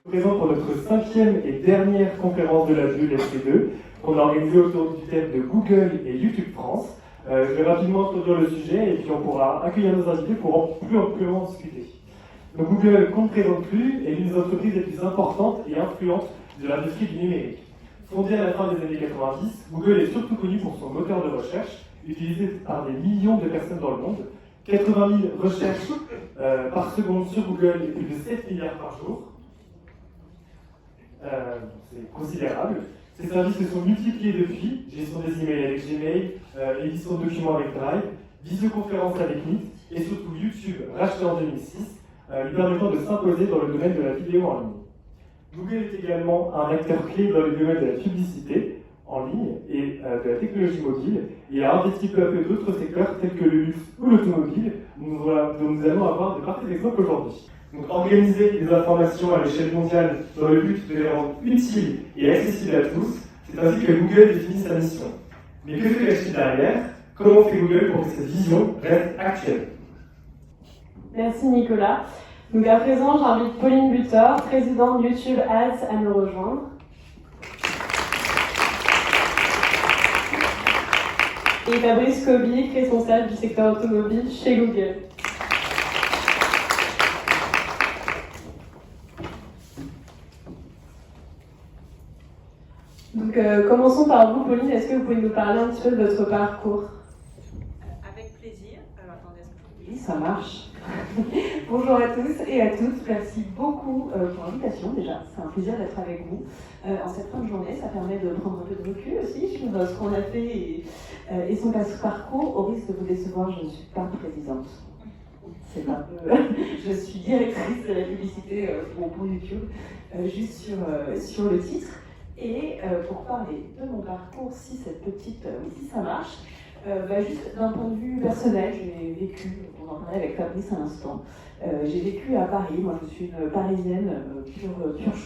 Présent pour notre 5e et dernière conférence de la bulle FC2, qu'on a organisée autour du thème de Google et YouTube France. Je vais rapidement introduire le sujet et puis on pourra accueillir nos invités pour en plus amplement discuter. Donc Google, qu'on ne présente plus, est l'une des entreprises les plus importantes et influentes de l'industrie du numérique. Fondée à la fin des années 90, Google est surtout connu pour son moteur de recherche, utilisé par des millions de personnes dans le monde. 80 000 recherches par seconde sur Google et plus de 7 milliards par jour. C'est considérable. Ces services se sont multipliés depuis, gestion des emails avec Gmail, édition de documents avec Drive, visioconférence avec Meet, et surtout YouTube, racheté en 2006, lui permettant de s'imposer dans le domaine de la vidéo en ligne. Google est également un acteur clé dans le domaine de la publicité en ligne et de la technologie mobile, et a investi peu à peu d'autres secteurs tels que le luxe ou l'automobile, dont nous allons avoir de parfaits exemples aujourd'hui. Donc, organiser les informations à l'échelle mondiale dans le but de les rendre utiles et accessibles à tous, c'est ainsi que Google définit sa mission. Mais que se cache-t-il derrière? Comment fait Google pour que cette vision reste actuelle? Merci Nicolas. Donc à présent, j'invite Pauline Butor, présidente YouTube Ads, à me rejoindre. Et Fabrice Kobic, responsable du secteur automobile chez Google. Donc, commençons par vous, Pauline. Est-ce que vous pouvez nous parler un petit peu de votre parcours? Avec plaisir. Alors, attendez, est-ce que Oui, ça marche. Bonjour à tous et à toutes. Merci beaucoup pour l'invitation. Déjà, c'est un plaisir d'être avec vous en cette fin de journée. Ça permet de prendre un peu de recul aussi sur ce qu'on a fait et son parcours. Au risque de vous décevoir, je ne suis pas présidente. C'est un peu. Je suis directrice de la publicité pour YouTube, juste sur le titre. Et pour parler de mon parcours, si ça marche, juste d'un point de vue personnel, j'ai vécu, on en parlait avec Fabrice à l'instant, j'ai vécu à Paris. Moi je suis une parisienne pure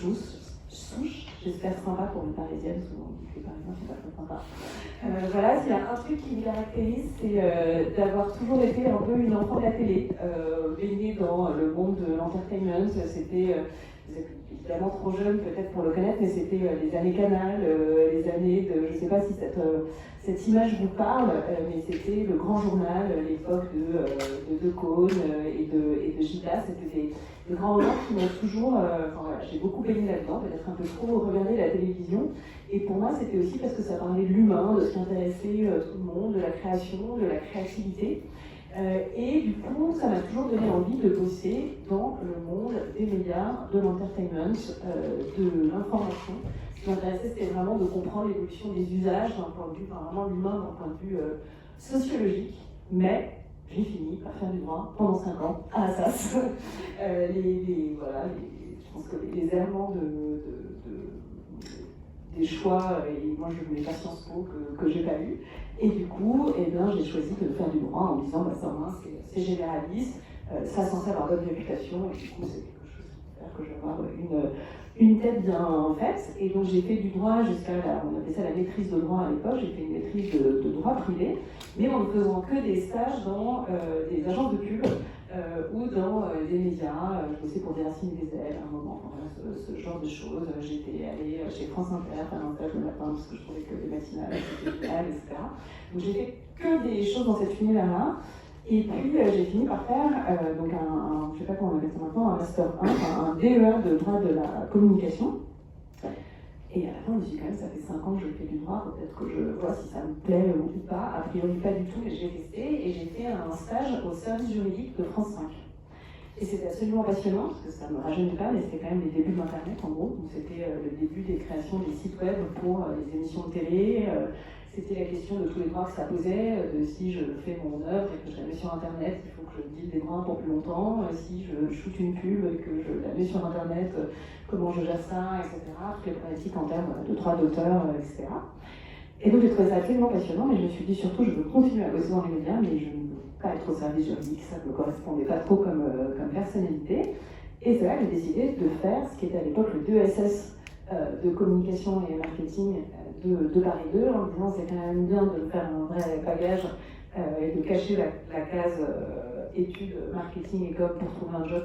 souche, j'espère sympa pour une parisienne, souvent les parisiens sont pas très sympas. Voilà, s'il y a un truc qui me caractérise, c'est d'avoir toujours été un peu une enfant de la télé, baignée dans le monde de l'entertainment. C'était vous êtes évidemment trop jeune peut-être pour le connaître, mais c'était les années Canal, les années de, je ne sais pas si cette image vous parle, mais c'était le grand journal, l'époque de Cône et de Gita. C'était des grands moments qui m'ont toujours, voilà, j'ai beaucoup baigné là-dedans, peut-être un peu trop regardé la télévision. Et pour moi, c'était aussi parce que ça parlait de l'humain, de ce qui intéressait tout le monde, de la création, de la créativité. Et du coup, ça m'a toujours donné envie de bosser dans le monde des médias, de l'entertainment, de l'information. Ce qui m'intéressait, c'était vraiment de comprendre l'évolution des usages d'un point de vue, vraiment l'humain d'un point de vue sociologique. Mais j'ai fini par faire du droit pendant 5 ans à Assas. Je pense que les éléments des choix, et moi je voulais pas Sciences Po que j'ai pas eu. Et du coup, j'ai choisi de faire du droit en me disant, ça au moins c'est généraliste, ça censé avoir bonne réputation, et du coup c'est quelque chose qui va faire que je vais avoir une tête bien faite. Et donc j'ai fait du droit jusqu'à, on appelait ça la maîtrise de droit à l'époque, j'ai fait une maîtrise de droit privé, mais en ne faisant que des stages dans des agences de pub ou dans des médias. Je bossais pour des Racines et des ailes à un moment, voilà, ce genre de choses. J'étais allée chez France Inter faire un stage le matin parce que je trouvais que les matinales c'était génial, etc. Donc j'ai fait que des choses dans cet univers-là. Et puis j'ai fini par faire donc je sais pas comment on appelle ça maintenant, un Master 1, un DEA de droit de la communication. Et à la fin, je me suis dit quand même, ça fait 5 ans que je fais du droit, peut-être que je vois si ça me plaît ou pas. A priori, pas du tout, mais j'ai testé et j'ai fait un stage au service juridique de France 5. Et c'était absolument passionnant, parce que ça ne me rajeunit pas, mais c'était quand même les débuts de l'Internet en gros. Donc c'était le début des créations des sites web pour les émissions de télé. C'était la question de tous les droits que ça posait, de si je fais mon œuvre et que je la mets sur Internet, il faut que je deal des droits pour plus longtemps. Si je shoot une pub et que je la mets sur Internet, comment je gère ça, etc. Toutes les problématiques en termes de droits d'auteur, etc. Et donc j'ai trouvé ça absolument passionnant, mais je me suis dit surtout, je veux continuer à bosser dans les médias, mais je ne veux pas être au service juridique, ça ne me correspondait pas trop comme personnalité. Et c'est là que j'ai décidé de faire ce qui était à l'époque le 2SS de communication et marketing de Paris 2, en me disant c'est quand même bien de faire un vrai bagage et de cacher la case études marketing et com pour trouver un job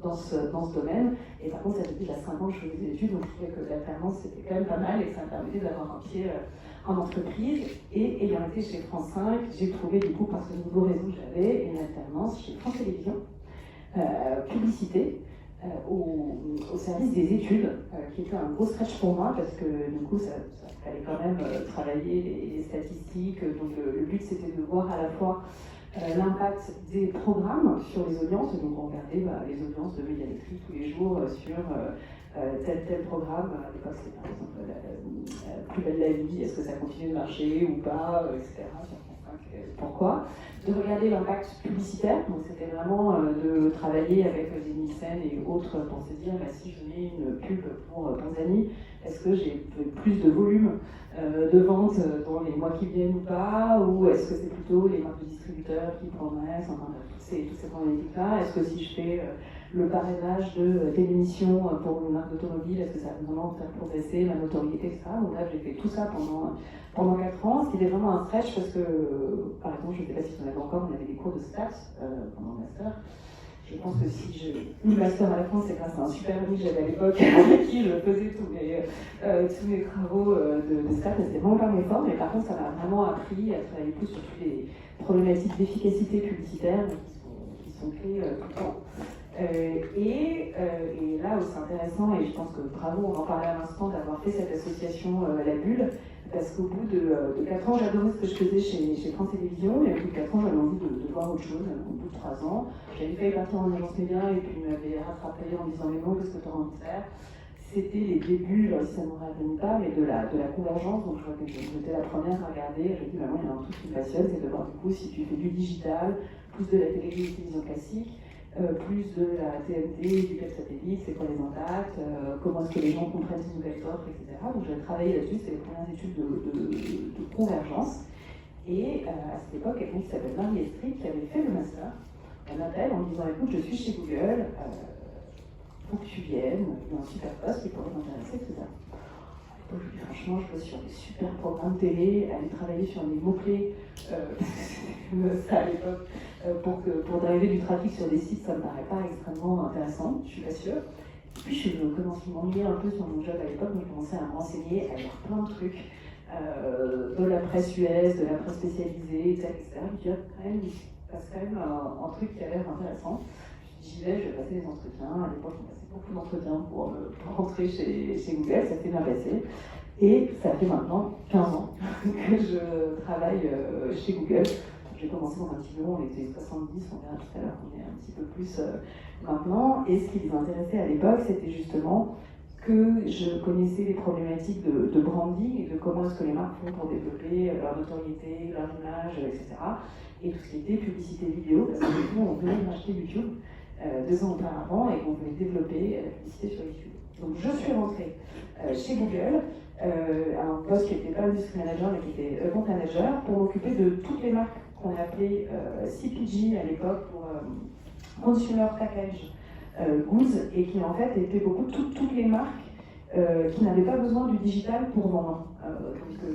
dans ce domaine. Et par contre, ça fait déjà 5 ans que je fais des études, donc je trouvais que l'alternance c'était quand même pas mal et que ça me permettait d'avoir un pied en entreprise. Et ayant été chez France 5, j'ai trouvé du coup, par ce nouveau réseau que j'avais, une alternance chez France Télévisions, publicité. Au service des études, qui était un gros stretch pour moi parce que du coup ça fallait quand même travailler les statistiques, donc le but c'était de voir à la fois l'impact des programmes sur les audiences, donc on regardait les audiences de Médiamétrie tous les jours sur tel programme, à l'époque c'était par exemple Plus belle la vie, est-ce que ça continue de marcher ou pas, etc. Pourquoi? De regarder l'impact publicitaire, donc c'était vraiment de travailler avec des Nielsen et autres pour se dire si je mets une pub pour Tanzanie, est-ce que j'ai plus de volume de vente dans les mois qui viennent ou pas, ou est-ce que c'est plutôt les marques de distributeurs qui progressent, enfin toutes ces problématiques-là. Est-ce que si je fais le parrainage de telle émission pour une marque d'automobile, est-ce que ça va vraiment faire progresser ma notoriété, etc. Donc là j'ai fait tout ça pendant 4 ans, ce qui était vraiment un stretch parce que, par exemple, je ne sais pas si vous en avez encore, on avait des cours de stats pendant le master. Je pense que si j'ai eu le master à la fin, c'est grâce à un super ami que j'avais à l'époque avec qui je faisais tous mes travaux de stats. C'était vraiment pas mes formes, mais par contre, ça m'a vraiment appris à travailler plus sur toutes les problématiques d'efficacité publicitaire qui sont clés tout le temps. Et là où c'est intéressant, et je pense que bravo, on en parlait à l'instant, d'avoir fait cette association La Bulle, parce qu'au bout de 4 ans, j'adorais ce que je faisais chez France Télévisions, et au bout de 4 ans, j'avais envie de voir autre chose. Au bout de 3 ans, j'avais failli partir en agence média, et puis il m'avait rattrapé en me disant mais non, qu'est-ce que tu auras envie de faire? C'était les débuts, si ça ne me rajeunit pas, mais de la convergence. Donc je crois que j'étais la première à regarder. J'ai dit, maman, il y a un truc qui me passionne, c'est de voir du coup si tu fais du digital, plus de la télévision classique, plus de la TNT, du câble satellite, c'est quoi les impacts, comment est-ce que les gens comprennent ces nouvelles offres, etc. Donc j'ai travaillé là-dessus, c'était les premières études de convergence. Et à cette époque, quelqu'un qui s'appelle Marie Estrie, qui avait fait le master, elle m'appelle en me disant écoute, je suis chez Google, pour que tu viennes, il y a un super poste qui pourrait t'intéresser, etc. Je lui dis franchement, je bosse sur des super programmes télé, aller travailler sur des mots-clés, ça à l'époque, pour driver du trafic sur des sites, ça me paraît pas extrêmement intéressant, je suis pas sûre. Et puis je commence à m'ennuyer un peu sur mon job à l'époque, donc je commençais à me renseigner, à lire plein de trucs, de la presse US, de la presse spécialisée, etc. Je me dis, quand même, il se passe quand même un truc qui a l'air intéressant. J'y vais, je vais passer des entretiens. À l'époque, on passait beaucoup d'entretiens pour rentrer chez Google, ça s'est bien passé. Et ça fait maintenant 15 ans que je travaille chez Google. J'ai commencé dans un petit bureau, on était 70, on verra tout à l'heure, on est un petit peu plus maintenant. Et ce qui les intéressait à l'époque, c'était justement que je connaissais les problématiques de branding et de comment est-ce que les marques font pour développer leur notoriété, leur image, etc. Et tout ce qui était publicité vidéo, parce que du coup, on venait d'acheter YouTube 2 ans auparavant et qu'on voulait développer la publicité sur YouTube. Donc je suis rentrée chez Google, à un poste qui n'était pas industry manager mais qui était account manager, pour m'occuper de toutes les marques qu'on appelait CPG à l'époque, pour Consumer Package Goods, et qui en fait étaient beaucoup toutes les marques qui n'avaient pas besoin du digital pour vendre,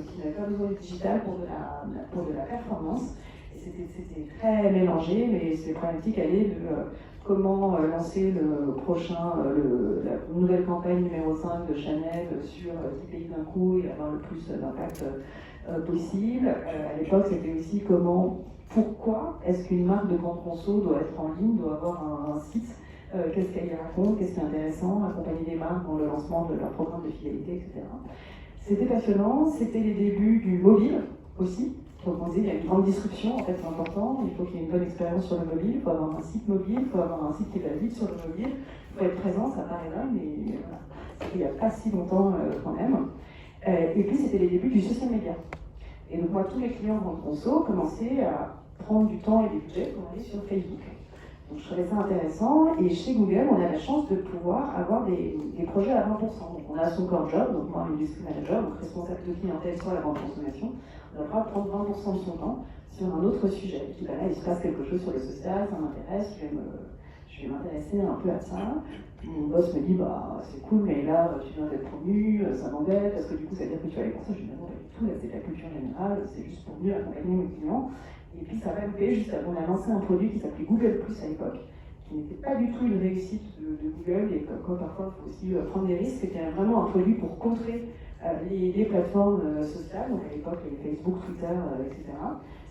qui n'avaient pas besoin du digital pour de la performance. Et c'était très mélangé, mais ces problématiques allaient de comment lancer le prochain, la nouvelle campagne numéro 5 de Chanel sur 10 pays d'un coup et avoir le plus d'impact possible. À l'époque, c'était aussi pourquoi est-ce qu'une marque de grande conso doit être en ligne, doit avoir un site, qu'est-ce qu'elle y raconte, qu'est-ce qui est intéressant, accompagner des marques dans le lancement de leur programme de fidélité, etc. C'était passionnant, c'était les débuts du mobile aussi. Donc on disait, il y a une grande disruption, en fait c'est important, il faut qu'il y ait une bonne expérience sur le mobile, il faut avoir un site mobile, il faut avoir un site qui va vite sur le mobile, il faut être présent, ça paraît là, mais voilà, c'était il n'y a pas si longtemps quand même. Et puis c'était les débuts du social media. Et donc moi, tous mes clients en conso commençaient à prendre du temps et des budgets pour aller sur Facebook. Donc je trouvais ça intéressant, et chez Google, on a la chance de pouvoir avoir des projets à 20%. Donc on a son core job, donc moi, industry manager, donc responsable de clientèle sur la grande consommation. On va pouvoir prendre 20% de son temps sur un autre sujet. Je dis, là, il se passe quelque chose sur le social, ça m'intéresse, je vais m'intéresser un peu à ça. Mon boss me dit, c'est cool, mais là, tu viens d'être promu, ça m'embête, parce que du coup, ça veut dire que tu vas aller pour ça. Je dis, non, pas du tout, là, c'est de la culture générale, c'est juste pour mieux accompagner mes clients. Et puis ça va loupé, juste on a lancé un produit qui s'appelait Google Plus à l'époque, qui n'était pas du tout une réussite de Google, et comme parfois il faut aussi prendre des risques. C'était vraiment un produit pour contrer les plateformes sociales, donc à l'époque les Facebook, Twitter, etc.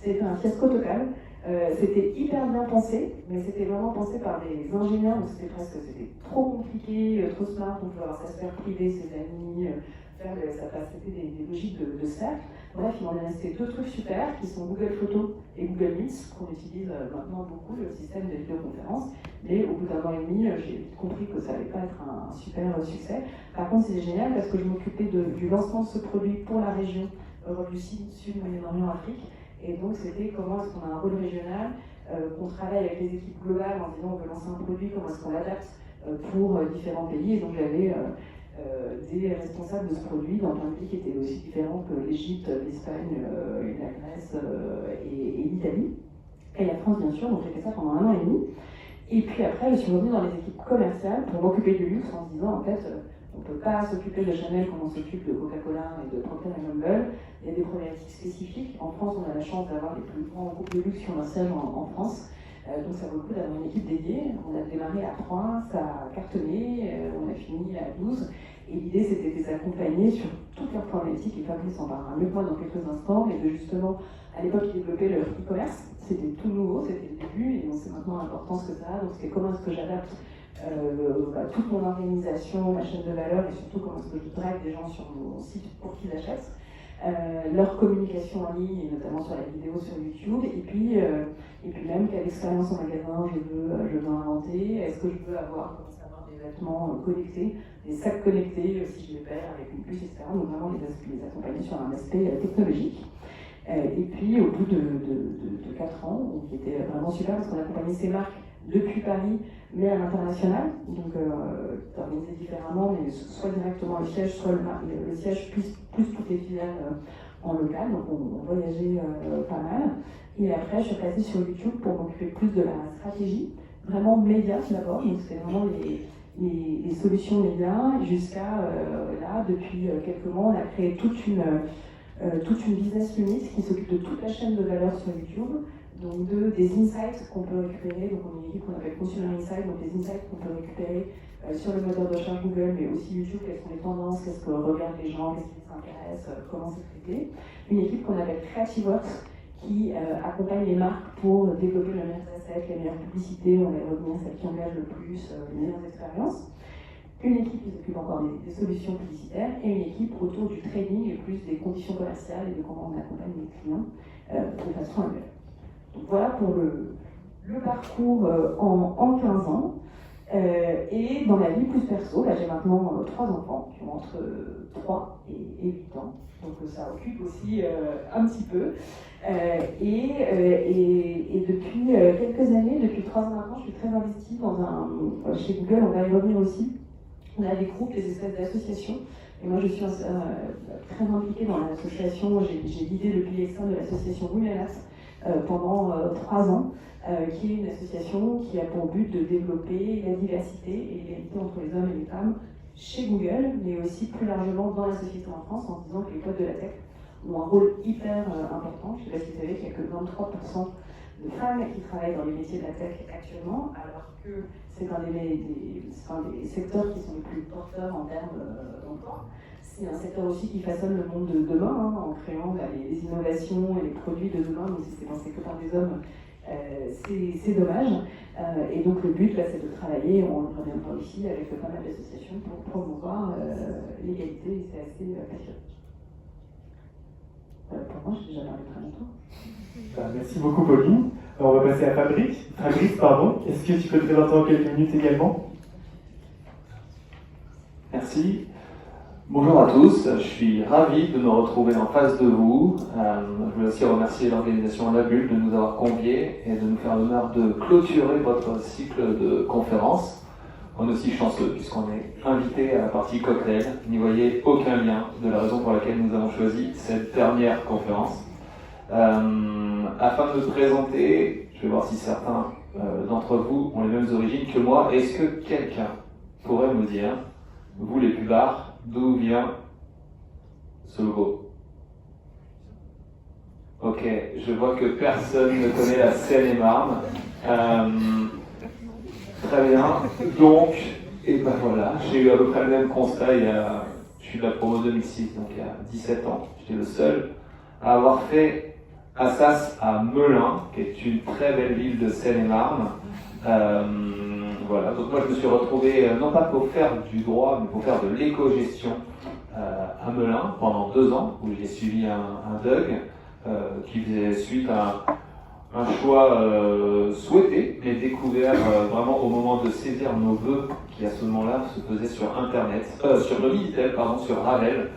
C'était un fiasco total. C'était hyper bien pensé, mais c'était vraiment pensé par des ingénieurs, donc c'était trop compliqué, trop smart, on pouvait avoir sa sphère privée, ses amis, c'était des logiques de cercle. Bref, il en est resté deux trucs super qui sont Google Photos et Google Meet, qu'on utilise maintenant beaucoup, le système de vidéoconférence. Mais au bout d'un an et demi, j'ai vite compris que ça n'allait pas être un super succès. Par contre, c'est génial parce que je m'occupais du lancement de ce produit pour la région Europe du Sud, Moyen-Orient, Afrique. Et donc, c'était comment est-ce qu'on a un rôle régional, qu'on travaille avec les équipes globales en disant on veut lancer un produit, comment est-ce qu'on l'adapte pour différents pays. Et donc, j'avais des responsables de ce produit dans plein de pays qui étaient aussi différents que l'Égypte, l'Espagne, la Grèce et l'Italie. Et la France, bien sûr, donc j'ai fait ça pendant 1 an et demi. Et puis après, je suis revenue dans les équipes commerciales pour m'occuper du luxe en se disant, en fait, on ne peut pas s'occuper de Chanel comme on s'occupe de Coca-Cola et de Procter & Gamble. Il y a des problématiques spécifiques. En France, on a la chance d'avoir les plus grands groupes de luxe qui ont un siège en France. Donc ça vaut le coup d'avoir une équipe dédiée. On a démarré à 3, ça a cartonné, on a fini à 12. Et l'idée, c'était de les accompagner sur toutes leurs problématiques. Et Fabrice en parlera mieux que moi dans quelques instants, mais de justement, à l'époque, développer leur e-commerce. C'était tout nouveau, c'était le début, et on sait maintenant l'importance que ça a. Donc c'était comment est-ce que j'adapte toute mon organisation, ma chaîne de valeur, et surtout comment est-ce que je drive des gens sur mon site pour qu'ils achètent. Leur communication en ligne, et notamment sur la vidéo sur YouTube, et puis même quelle expérience en magasin je veux inventer, est-ce que je veux commencer à avoir des vêtements connectés, des sacs connectés si je les perds avec une puce, etc. Donc vraiment les accompagner sur un aspect technologique. Et puis au bout de 4 ans, qui était vraiment super parce qu'on accompagnait ces marques depuis Paris, mais à l'international, donc organisé différemment, mais soit directement le siège, soit le siège plus toutes les filiales en local, donc on voyageait pas mal. Et après, je suis passée sur YouTube pour m'occuper plus de la stratégie, vraiment médias d'abord, donc c'était vraiment les solutions médias, jusqu'à là, depuis quelques mois, on a créé toute une business unit qui s'occupe de toute la chaîne de valeur sur YouTube, donc des insights qu'on peut récupérer, donc on est une équipe qu'on appelle Consumer Insight, donc les insights qu'on peut récupérer sur le moteur de recherche Google, mais aussi YouTube, quelles sont les tendances, qu'est-ce que regardent les gens, qu'est-ce qui les intéresse, comment c'est traité. Une équipe qu'on appelle CreativeWorks, qui accompagne les marques pour développer le meilleur asset, les meilleures publicités, on va revenir celles qui engagent le plus, les meilleures expériences. Une équipe qui s'occupe encore des solutions publicitaires et une équipe autour du trading et plus des conditions commerciales et de comment on accompagne les clients de façon annuelle. Donc voilà pour le parcours en 15 ans. Et dans ma vie plus perso, là j'ai maintenant 3 enfants qui ont entre 3 et 8 ans. Donc ça occupe aussi un petit peu. Et depuis quelques années, depuis 3 ans maintenant, je suis très investie chez Google, on va y revenir aussi. On a des groupes, des espèces d'associations. Et moi, je suis très impliquée dans l'association. J'ai guidé le pilier externe de l'association Womenas pendant 3 ans, qui est une association qui a pour but de développer la diversité et l'égalité entre les hommes et les femmes chez Google, mais aussi plus largement dans la société en France, en disant que les codes de la tech ont un rôle hyper important. Je ne sais pas si vous savez qu'il n'y a que 23% de femmes qui travaillent dans les métiers de la tech actuellement, alors que c'est un des secteurs qui sont les plus porteurs en termes d'emploi. C'est un secteur aussi qui façonne le monde de demain, en créant les innovations et les produits de demain. Donc si c'est pensé que par des hommes, c'est dommage. Et donc le but, c'est de travailler, on le reviendra ici, avec pas mal d'associations pour promouvoir l'égalité, et c'est assez passionnant. Pour moi, j'ai déjà parlé très longtemps. Merci beaucoup, Pauline. Alors, on va passer à Fabrice. Est-ce que tu peux te présenter en quelques minutes également? Merci. Bonjour à tous, je suis ravi de me retrouver en face de vous. Je veux aussi remercier l'organisation La Bulle de nous avoir conviés et de nous faire l'honneur de clôturer votre cycle de conférences. On est aussi chanceux puisqu'on est invité à la partie cocktail. N'y voyez aucun lien de la raison pour laquelle nous avons choisi cette dernière conférence. Afin de me présenter, je vais voir si certains d'entre vous ont les mêmes origines que moi. Est-ce que quelqu'un pourrait me dire, vous les pubards, d'où vient ce logo? Ok, je vois que personne ne connaît la Seine-et-Marne. Très bien. Donc, et ben voilà, j'ai eu à peu près le même constat je suis de la promo 2006, donc il y a 17 ans. J'étais le seul à avoir fait Assas à Melun, qui est une très belle ville de Seine-et-Marne. Voilà, donc moi je me suis retrouvé, non pas pour faire du droit, mais pour faire de l'éco-gestion à Melun pendant 2 ans, où j'ai suivi un DUG qui faisait suite à un choix souhaité, mais découvert vraiment au moment de saisir nos vœux, qui à ce moment-là se faisaient sur Internet, sur le Minitel, pardon, sur Ravel.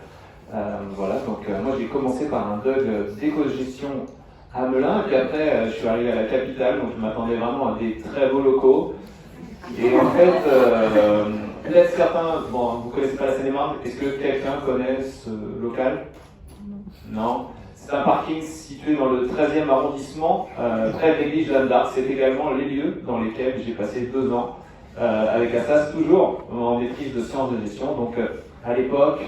Voilà, donc moi j'ai commencé par un DUG d'éco-gestion à Melun, et puis après je suis arrivé à la capitale, donc je m'attendais vraiment à des très beaux locaux. Et en fait, peut-être certains, bon, vous connaissez pas la Seine-et-Marne, est-ce que quelqu'un connaît ce local? Non. C'est un parking situé dans le 13e arrondissement, près de l'église Jeanne d'Arc. C'est également les lieux dans lesquels j'ai passé 2 ans avec Assas, toujours en maîtrise de sciences de gestion. Donc à l'époque,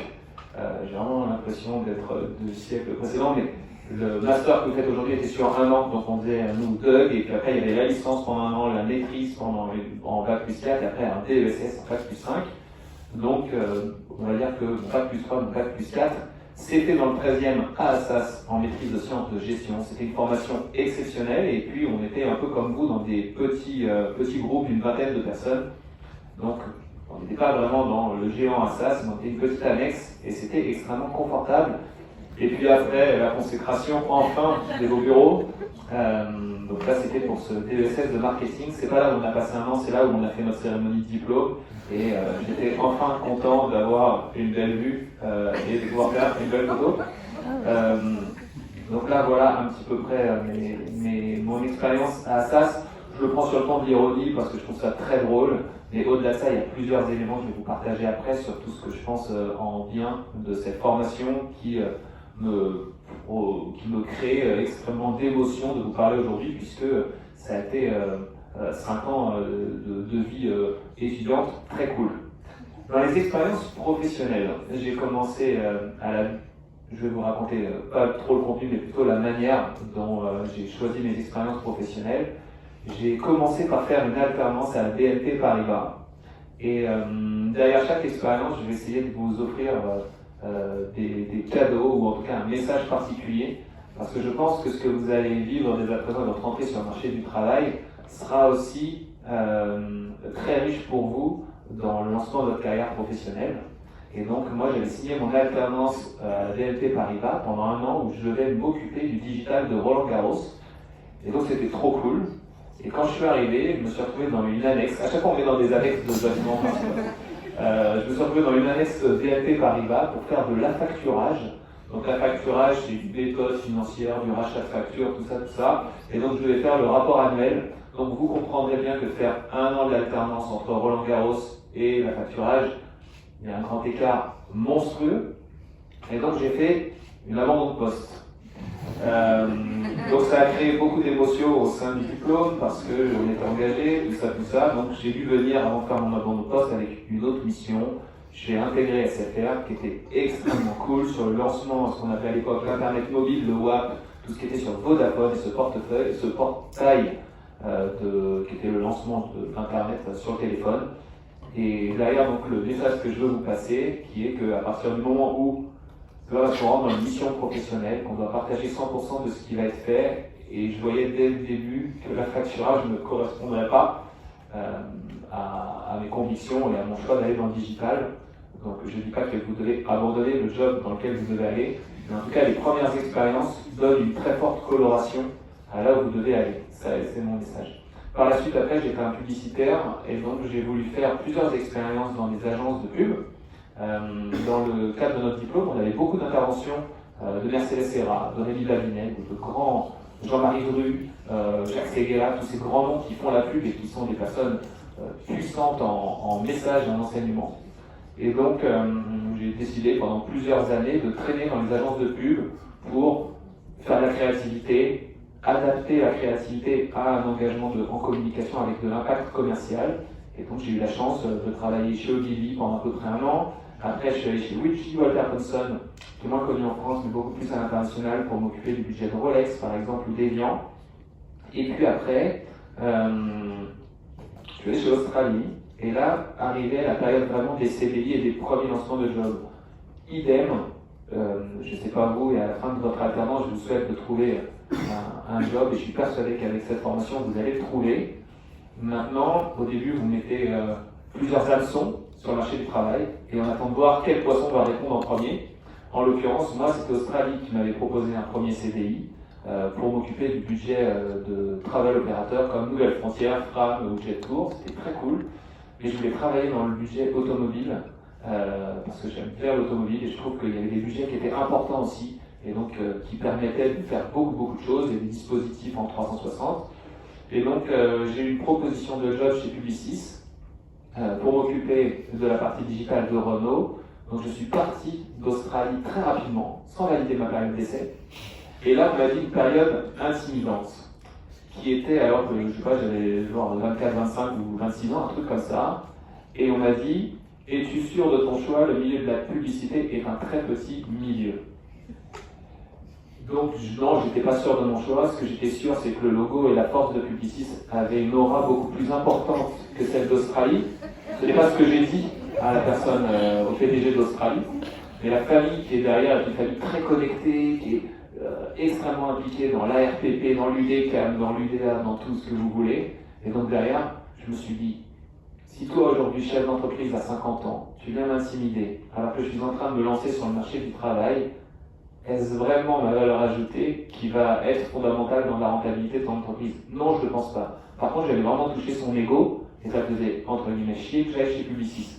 j'ai vraiment l'impression d'être du siècle précédent, mais le master que vous faites aujourd'hui était sur 1 an, donc on faisait nous DUG, et puis après il y avait la licence pendant 1 an, la maîtrise en Bac plus 4, et après un DESS en Bac plus 5. Donc on va dire que mon Bac plus 3, mon Bac plus 4, c'était dans le 13e à Assas en maîtrise de sciences de gestion. C'était une formation exceptionnelle, et puis on était un peu comme vous dans des petits groupes d'une vingtaine de personnes. Donc on n'était pas vraiment dans le géant Assas, mais on était une petite annexe, et c'était extrêmement confortable. Et puis après, la consécration enfin des beaux bureaux. Donc là, c'était pour ce DESS de marketing. C'est pas là où on a passé 1 an, c'est là où on a fait notre cérémonie de diplôme. Et j'étais enfin content d'avoir une belle vue et de pouvoir faire une belle photo. Donc là, voilà un petit peu près mon expérience à Assas. Je le prends sur le temps de l'ironie parce que je trouve ça très drôle. Mais au-delà de ça, il y a plusieurs éléments que je vais vous partager après sur tout ce que je pense en bien de cette formation qui me crée extrêmement d'émotion de vous parler aujourd'hui, puisque ça a été 5 ans de vie étudiante très cool. Dans les expériences professionnelles, j'ai commencé je vais vous raconter pas trop le contenu, mais plutôt la manière dont j'ai choisi mes expériences professionnelles. J'ai commencé par faire une alternance à la BNP Paribas. Et derrière chaque expérience, je vais essayer de vous offrir des cadeaux, ou en tout cas un message particulier, parce que je pense que ce que vous allez vivre dès à présent, votre entrée sur le marché du travail, sera aussi très riche pour vous dans le lancement de votre carrière professionnelle. Et donc moi j'avais signé mon alternance à la BNP Paribas pendant 1 an où je devais m'occuper du digital de Roland Garros. Et donc c'était trop cool. Et quand je suis arrivé, je me suis retrouvé dans une annexe. À chaque fois on est dans des annexes de bâtiments. Je me suis retrouvé dans une annexe BNP Paribas pour faire de l'affacturage. Donc l'affacturage, c'est une méthode financière, du rachat de factures, tout ça. Et donc je devais faire le rapport annuel. Donc vous comprendrez bien que faire 1 an d'alternance entre Roland Garros et l'affacturage, il y a un grand écart monstrueux. Et donc j'ai fait une abandon de poste. Donc ça a créé beaucoup d'émotions au sein du diplôme parce que on était engagé, tout ça. Donc j'ai dû venir avant de faire mon abandon de poste avec une autre mission. J'ai intégré SFR qui était extrêmement cool sur le lancement, ce qu'on appelait à l'époque l'internet mobile, le WAP, tout ce qui était sur Vodafone, ce portail qui était le lancement de l'internet sur le téléphone. Et derrière donc le message que je veux vous passer, qui est qu'à partir du moment où on rentre dans une mission professionnelle, qu'on doit partager 100% de ce qui va être fait, et je voyais dès le début que l'affacturage ne correspondrait pas à mes convictions et à mon choix d'aller dans le digital. Donc je ne dis pas que vous devez abandonner le job dans lequel vous devez aller, mais en tout cas les premières expériences donnent une très forte coloration à là où vous devez aller. Ça, c'est mon message. Par la suite, après, j'ai fait un publicitaire, et donc j'ai voulu faire plusieurs expériences dans des agences de pub. Dans le cadre de notre diplôme, on avait beaucoup d'interventions de Mercedes Serra, de Rémi Lavinet, de grands Jean-Marie Dru, Jacques Seguela, tous ces grands noms qui font la pub et qui sont des personnes puissantes en message et en enseignement. Et donc, j'ai décidé pendant plusieurs années de traîner dans les agences de pub pour faire de la créativité, adapter la créativité à un engagement en communication avec de l'impact commercial. Et donc, j'ai eu la chance de travailler chez Ogilvy pendant à peu près 1 an, Après, je suis allé chez Walter Thompson, qui est moins connu en France, mais beaucoup plus à l'international, pour m'occuper du budget de Rolex, par exemple, ou d'Evian. Et puis après, je suis allé chez Australie, et là, arrivait la période vraiment des CDI et des premiers lancements de job. Idem, je ne sais pas vous, et à la fin de votre alternance, je vous souhaite de trouver un job, et je suis persuadé qu'avec cette formation, vous allez le trouver. Maintenant, au début, vous mettez plusieurs hameçons sur le marché du travail, et on attend de voir quel poisson va répondre en premier. En l'occurrence, moi, c'était Australie qui m'avait proposé un premier CDI pour m'occuper du budget de travel opérateurs comme Nouvelle Frontière, Fram ou Jettour. C'était très cool. Mais je voulais travailler dans le budget automobile parce que j'aime faire l'automobile et je trouve qu'il y avait des budgets qui étaient importants aussi et donc qui permettaient de faire beaucoup de choses et des dispositifs en 360. Et donc j'ai eu une proposition de job chez Publicis pour m'occuper de la partie digitale de Renault. Donc je suis parti d'Australie très rapidement, sans valider ma période d'essai. Et là, on m'a dit une période intimidante, qui était, alors que je sais pas, j'avais genre 24, 25 ou 26 ans, un truc comme ça. Et on m'a dit, es-tu sûr de ton choix? Le milieu de la publicité est un très petit milieu. Donc non, j'étais pas sûr de mon choix. Ce que j'étais sûr, c'est que le logo et la force de Publicis avaient une aura beaucoup plus importante que celle d'Australie. Ce n'est pas ce que j'ai dit à la personne, au PDG d'Australie, mais la famille qui est derrière est une famille très connectée, qui est extrêmement impliquée dans l'ARPP, dans l'UDCAM, dans l'UDA, dans tout ce que vous voulez. Et donc derrière, je me suis dit, si toi aujourd'hui, chef d'entreprise à 50 ans, tu viens m'intimider, alors que je suis en train de me lancer sur le marché du travail, est-ce vraiment ma valeur ajoutée qui va être fondamentale dans la rentabilité de ton entreprise? Non, je ne le pense pas. Par contre, j'avais vraiment touché son ego, et ça faisait, entre guillemets, chier que j'aille chez Publicis.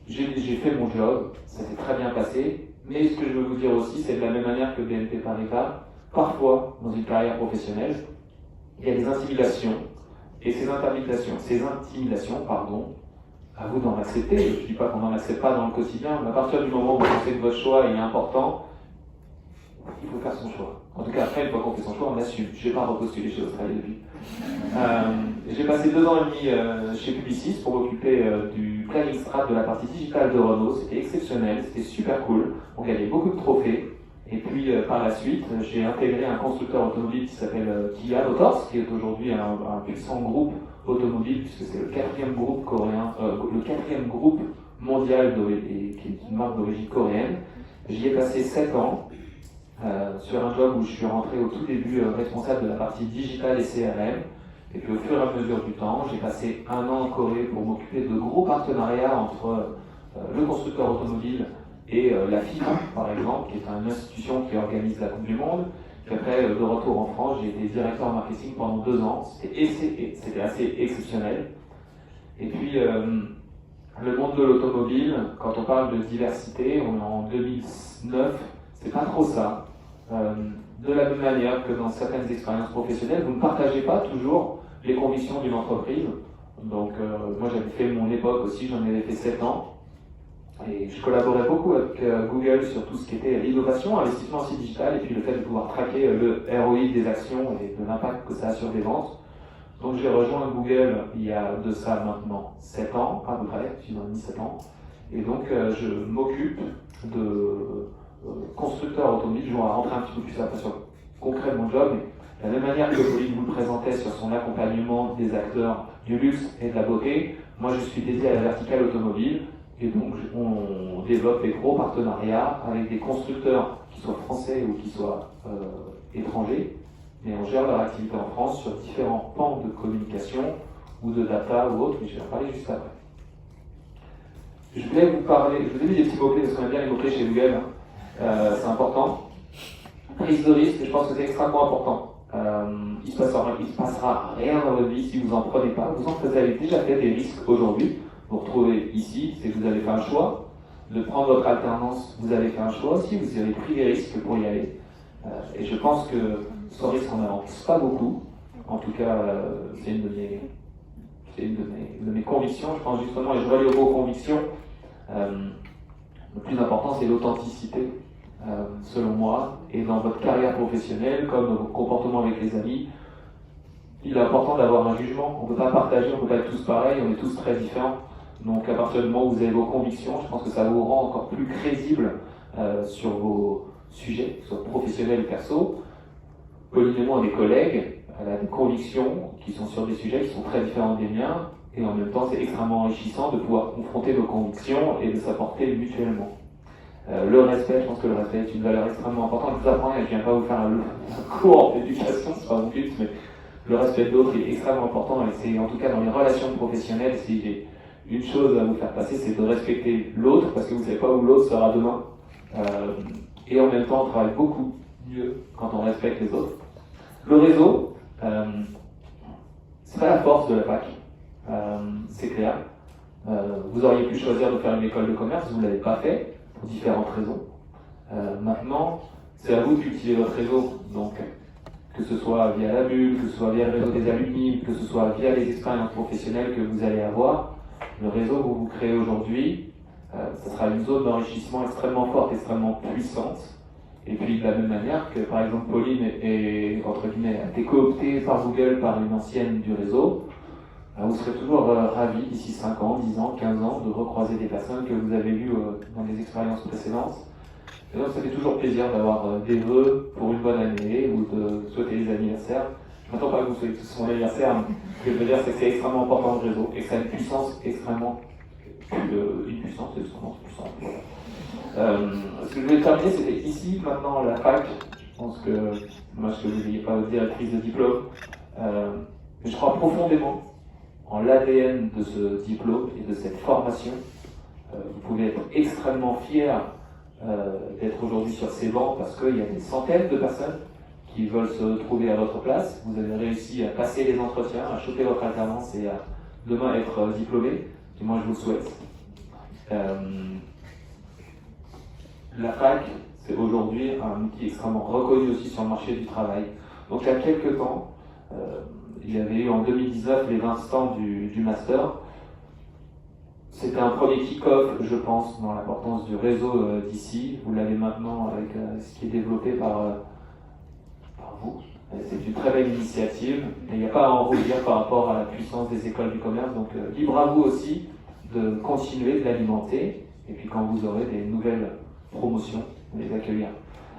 J'ai fait mon job, ça s'est très bien passé, mais ce que je veux vous dire aussi, c'est de la même manière que BNP Paribas, parfois, dans une carrière professionnelle, il y a des intimidations, et ces intimidations, à vous d'en accepter. Je ne dis pas qu'on n'en accepte pas dans le quotidien, mais à partir du moment où vous pensez que votre choix est important, il faut faire son choix. En tout cas, après, une fois qu'on fait son choix, on assume. Je n'ai pas repostulé chez Australie depuis. J'ai passé 2 ans et demi chez Publicis pour m'occuper du planning strat de la partie digitale de Renault. C'était exceptionnel, c'était super cool. On gagnait beaucoup de trophées. Et puis par la suite, j'ai intégré un constructeur automobile qui s'appelle Kia Motors, qui est aujourd'hui un puissant groupe automobile, puisque c'est le 4e groupe coréen, le 4e groupe mondial et qui est une marque d'origine coréenne. J'y ai passé 7 ans. Sur un job où je suis rentré au tout début responsable de la partie digitale et CRM. Et puis au fur et à mesure du temps, j'ai passé 1 an en Corée pour m'occuper de gros partenariats entre le constructeur automobile et la FIFA, par exemple, qui est une institution qui organise la Coupe du Monde. Puis après, de retour en France, j'ai été directeur marketing pendant 2 ans. C'était assez exceptionnel. Et puis, le monde de l'automobile, quand on parle de diversité, on est en 2009, c'est pas trop ça. De la même manière que dans certaines expériences professionnelles, vous ne partagez pas toujours les convictions d'une entreprise. Donc moi j'avais fait mon époque aussi, j'en avais fait 7 ans. Et je collaborais beaucoup avec Google sur tout ce qui était l'innovation, investissement aussi digital, et puis le fait de pouvoir traquer le ROI des actions et de l'impact que ça a sur des ventes. Donc j'ai rejoint Google il y a de ça maintenant 7 ans, à peu près, 6 ans, 7 ans. Et donc je m'occupe de constructeur automobile. Je vais rentrer un petit peu plus après sur concret de mon job, mais de la même manière que Pauline vous le présentait sur son accompagnement des acteurs du luxe et de la beauté, moi je suis dédié à la verticale automobile et donc on développe des gros partenariats avec des constructeurs qui soient français ou qui soient étrangers, mais on gère leur activité en France sur différents pans de communication ou de data ou autre, mais je vais en parler juste après. Je voulais vous parler, je vous ai mis des petits mots-clés parce qu'on aime bien les mots-clés chez Google. C'est important. Prise de risque, je pense que c'est extrêmement important. Il se passera rien dans votre vie si vous n'en prenez pas. Vous avez déjà fait des risques aujourd'hui. Vous vous retrouvez ici, c'est que vous avez fait un choix. De prendre votre alternance, vous avez fait un choix aussi, vous avez pris des risques pour y aller. Et je pense que ce risque, on n'avance pas beaucoup. En tout cas, c'est une de mes convictions. Je pense justement, et je relie aux convictions, le plus important, c'est l'authenticité, selon moi, et dans votre carrière professionnelle, comme dans vos comportements avec les amis, il est important d'avoir un jugement. On ne peut pas partager, on ne peut pas être tous pareils, on est tous très différents. Donc à partir du moment où vous avez vos convictions, je pense que ça vous rend encore plus crédible sur vos sujets, que ce soit professionnels ou perso. Pauline et moi, on est collègues, elle a des convictions qui sont sur des sujets qui sont très différents des miens, et en même temps c'est extrêmement enrichissant de pouvoir confronter nos convictions et de s'apporter mutuellement. Le respect, je pense que le respect est une valeur extrêmement importante. Je vous apprends, je ne viens pas vous faire un cours d'éducation, c'est pas mon but, mais le respect de l'autre est extrêmement important, et c'est en tout cas dans les relations professionnelles, si j'ai une chose à vous faire passer, c'est de respecter l'autre, parce que vous ne savez pas où l'autre sera demain. Et en même temps, on travaille beaucoup mieux quand on respecte les autres. Le réseau, c'est pas la force de la fac, c'est clair. Vous auriez pu choisir de faire une école de commerce, vous ne l'avez pas fait, pour différentes raisons. Maintenant, c'est à vous de cultiver votre réseau, donc que ce soit via la bulle, que ce soit via le réseau des alumni, que ce soit via les expériences professionnelles que vous allez avoir, le réseau que vous créez aujourd'hui, ce sera une zone d'enrichissement extrêmement forte, extrêmement puissante. Et puis de la même manière que par exemple Pauline est entre guillemets a été cooptée par Google par une ancienne du réseau, vous serez toujours ravis d'ici 5 ans, 10 ans, 15 ans de recroiser des personnes que vous avez vues dans les expériences précédentes. Et donc ça fait toujours plaisir d'avoir des vœux pour une bonne année ou de souhaiter les anniversaires. Je m'attends pas que vous souhaitez tous mon anniversaire, mais ce que je veux dire c'est que c'est extrêmement important le réseau et que ça a une puissance extrêmement une puissance extrêmement puissante. Voilà. Ce que je voulais terminer, c'était ici, maintenant, la fac. Je pense que, dommage que vous n'ayez pas votre directrice de diplôme. Mais je crois profondément en l'ADN de ce diplôme et de cette formation. Vous pouvez être extrêmement fiers d'être aujourd'hui sur ces bancs parce qu'il y a des centaines de personnes qui veulent se retrouver à votre place. Vous avez réussi à passer les entretiens, à choper votre alternance et à demain être diplômé. Et moi, je vous le souhaite. La fac, c'est aujourd'hui un outil extrêmement reconnu aussi sur le marché du travail. Donc il y a quelques temps, il y avait eu en 2019 les 20 stands du master. C'était un premier kick-off, je pense, dans l'importance du réseau d'ici. Vous l'avez maintenant avec ce qui est développé par vous. C'est une très belle initiative. Et il n'y a pas à en rougir par rapport à la puissance des écoles du commerce. Donc libre à vous aussi de continuer de l'alimenter. Et puis quand vous aurez des nouvelles promotions, les accueillir.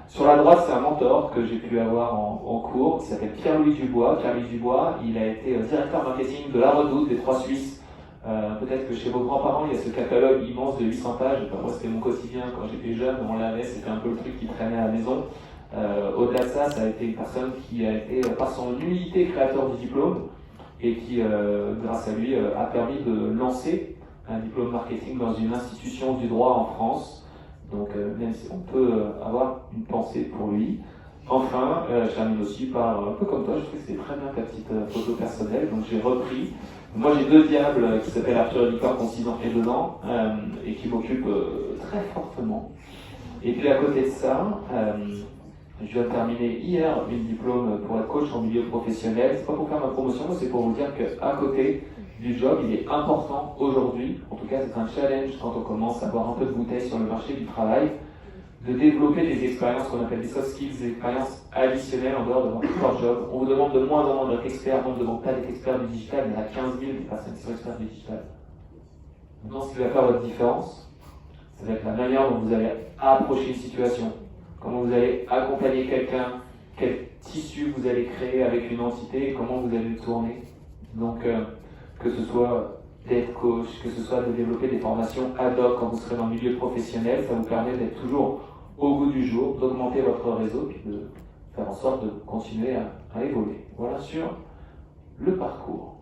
Sur la droite, c'est un mentor que j'ai pu avoir en cours, qui s'appelle Pierre-Louis Dubois. Pierre-Louis Dubois, il a été directeur marketing de la Redoute des Trois Suisses. Peut-être que chez vos grands-parents, il y a ce catalogue immense de 800 pages. Enfin, moi, c'était mon quotidien quand j'étais jeune, on l'avait, c'était un peu le truc qui traînait à la maison. Au-delà de ça, ça a été une personne qui a été, par son humilité, créateur du diplôme, et qui, grâce à lui, a permis de lancer un diplôme marketing dans une institution du droit en France. Donc, même si on peut avoir une pensée pour lui. Enfin, je termine aussi par, un peu comme toi, je trouve que c'était très bien ta petite photo personnelle, donc j'ai repris. Moi, j'ai deux diables qui s'appellent Arthur et Victor, qui ont 6 ans et 2 ans, et qui m'occupent très fortement. Et puis à côté de ça, je viens de terminer hier une diplôme pour être coach en milieu professionnel. C'est pas pour faire ma promotion, mais c'est pour vous dire qu'à côté du job, il est important aujourd'hui, en tout cas c'est un challenge quand on commence à avoir un peu de bouteille sur le marché du travail, de développer des expériences qu'on appelle des soft skills, des expériences additionnelles en dehors de votre corps job. On vous demande de moins en moins d'être expert, on ne demande pas d'être expert du digital, il y en a 15 000 des personnes qui sont experts du digital. Maintenant, ce qui va faire votre différence, ça va être la manière dont vous allez approcher une situation, comment vous allez accompagner quelqu'un, quel tissu vous allez créer avec une entité et comment vous allez le tourner. Donc, que ce soit d'être coach, que ce soit de développer des formations ad hoc quand vous serez dans le milieu professionnel, ça vous permet d'être toujours au goût du jour, d'augmenter votre réseau et de faire en sorte de continuer à évoluer. Voilà sur le parcours.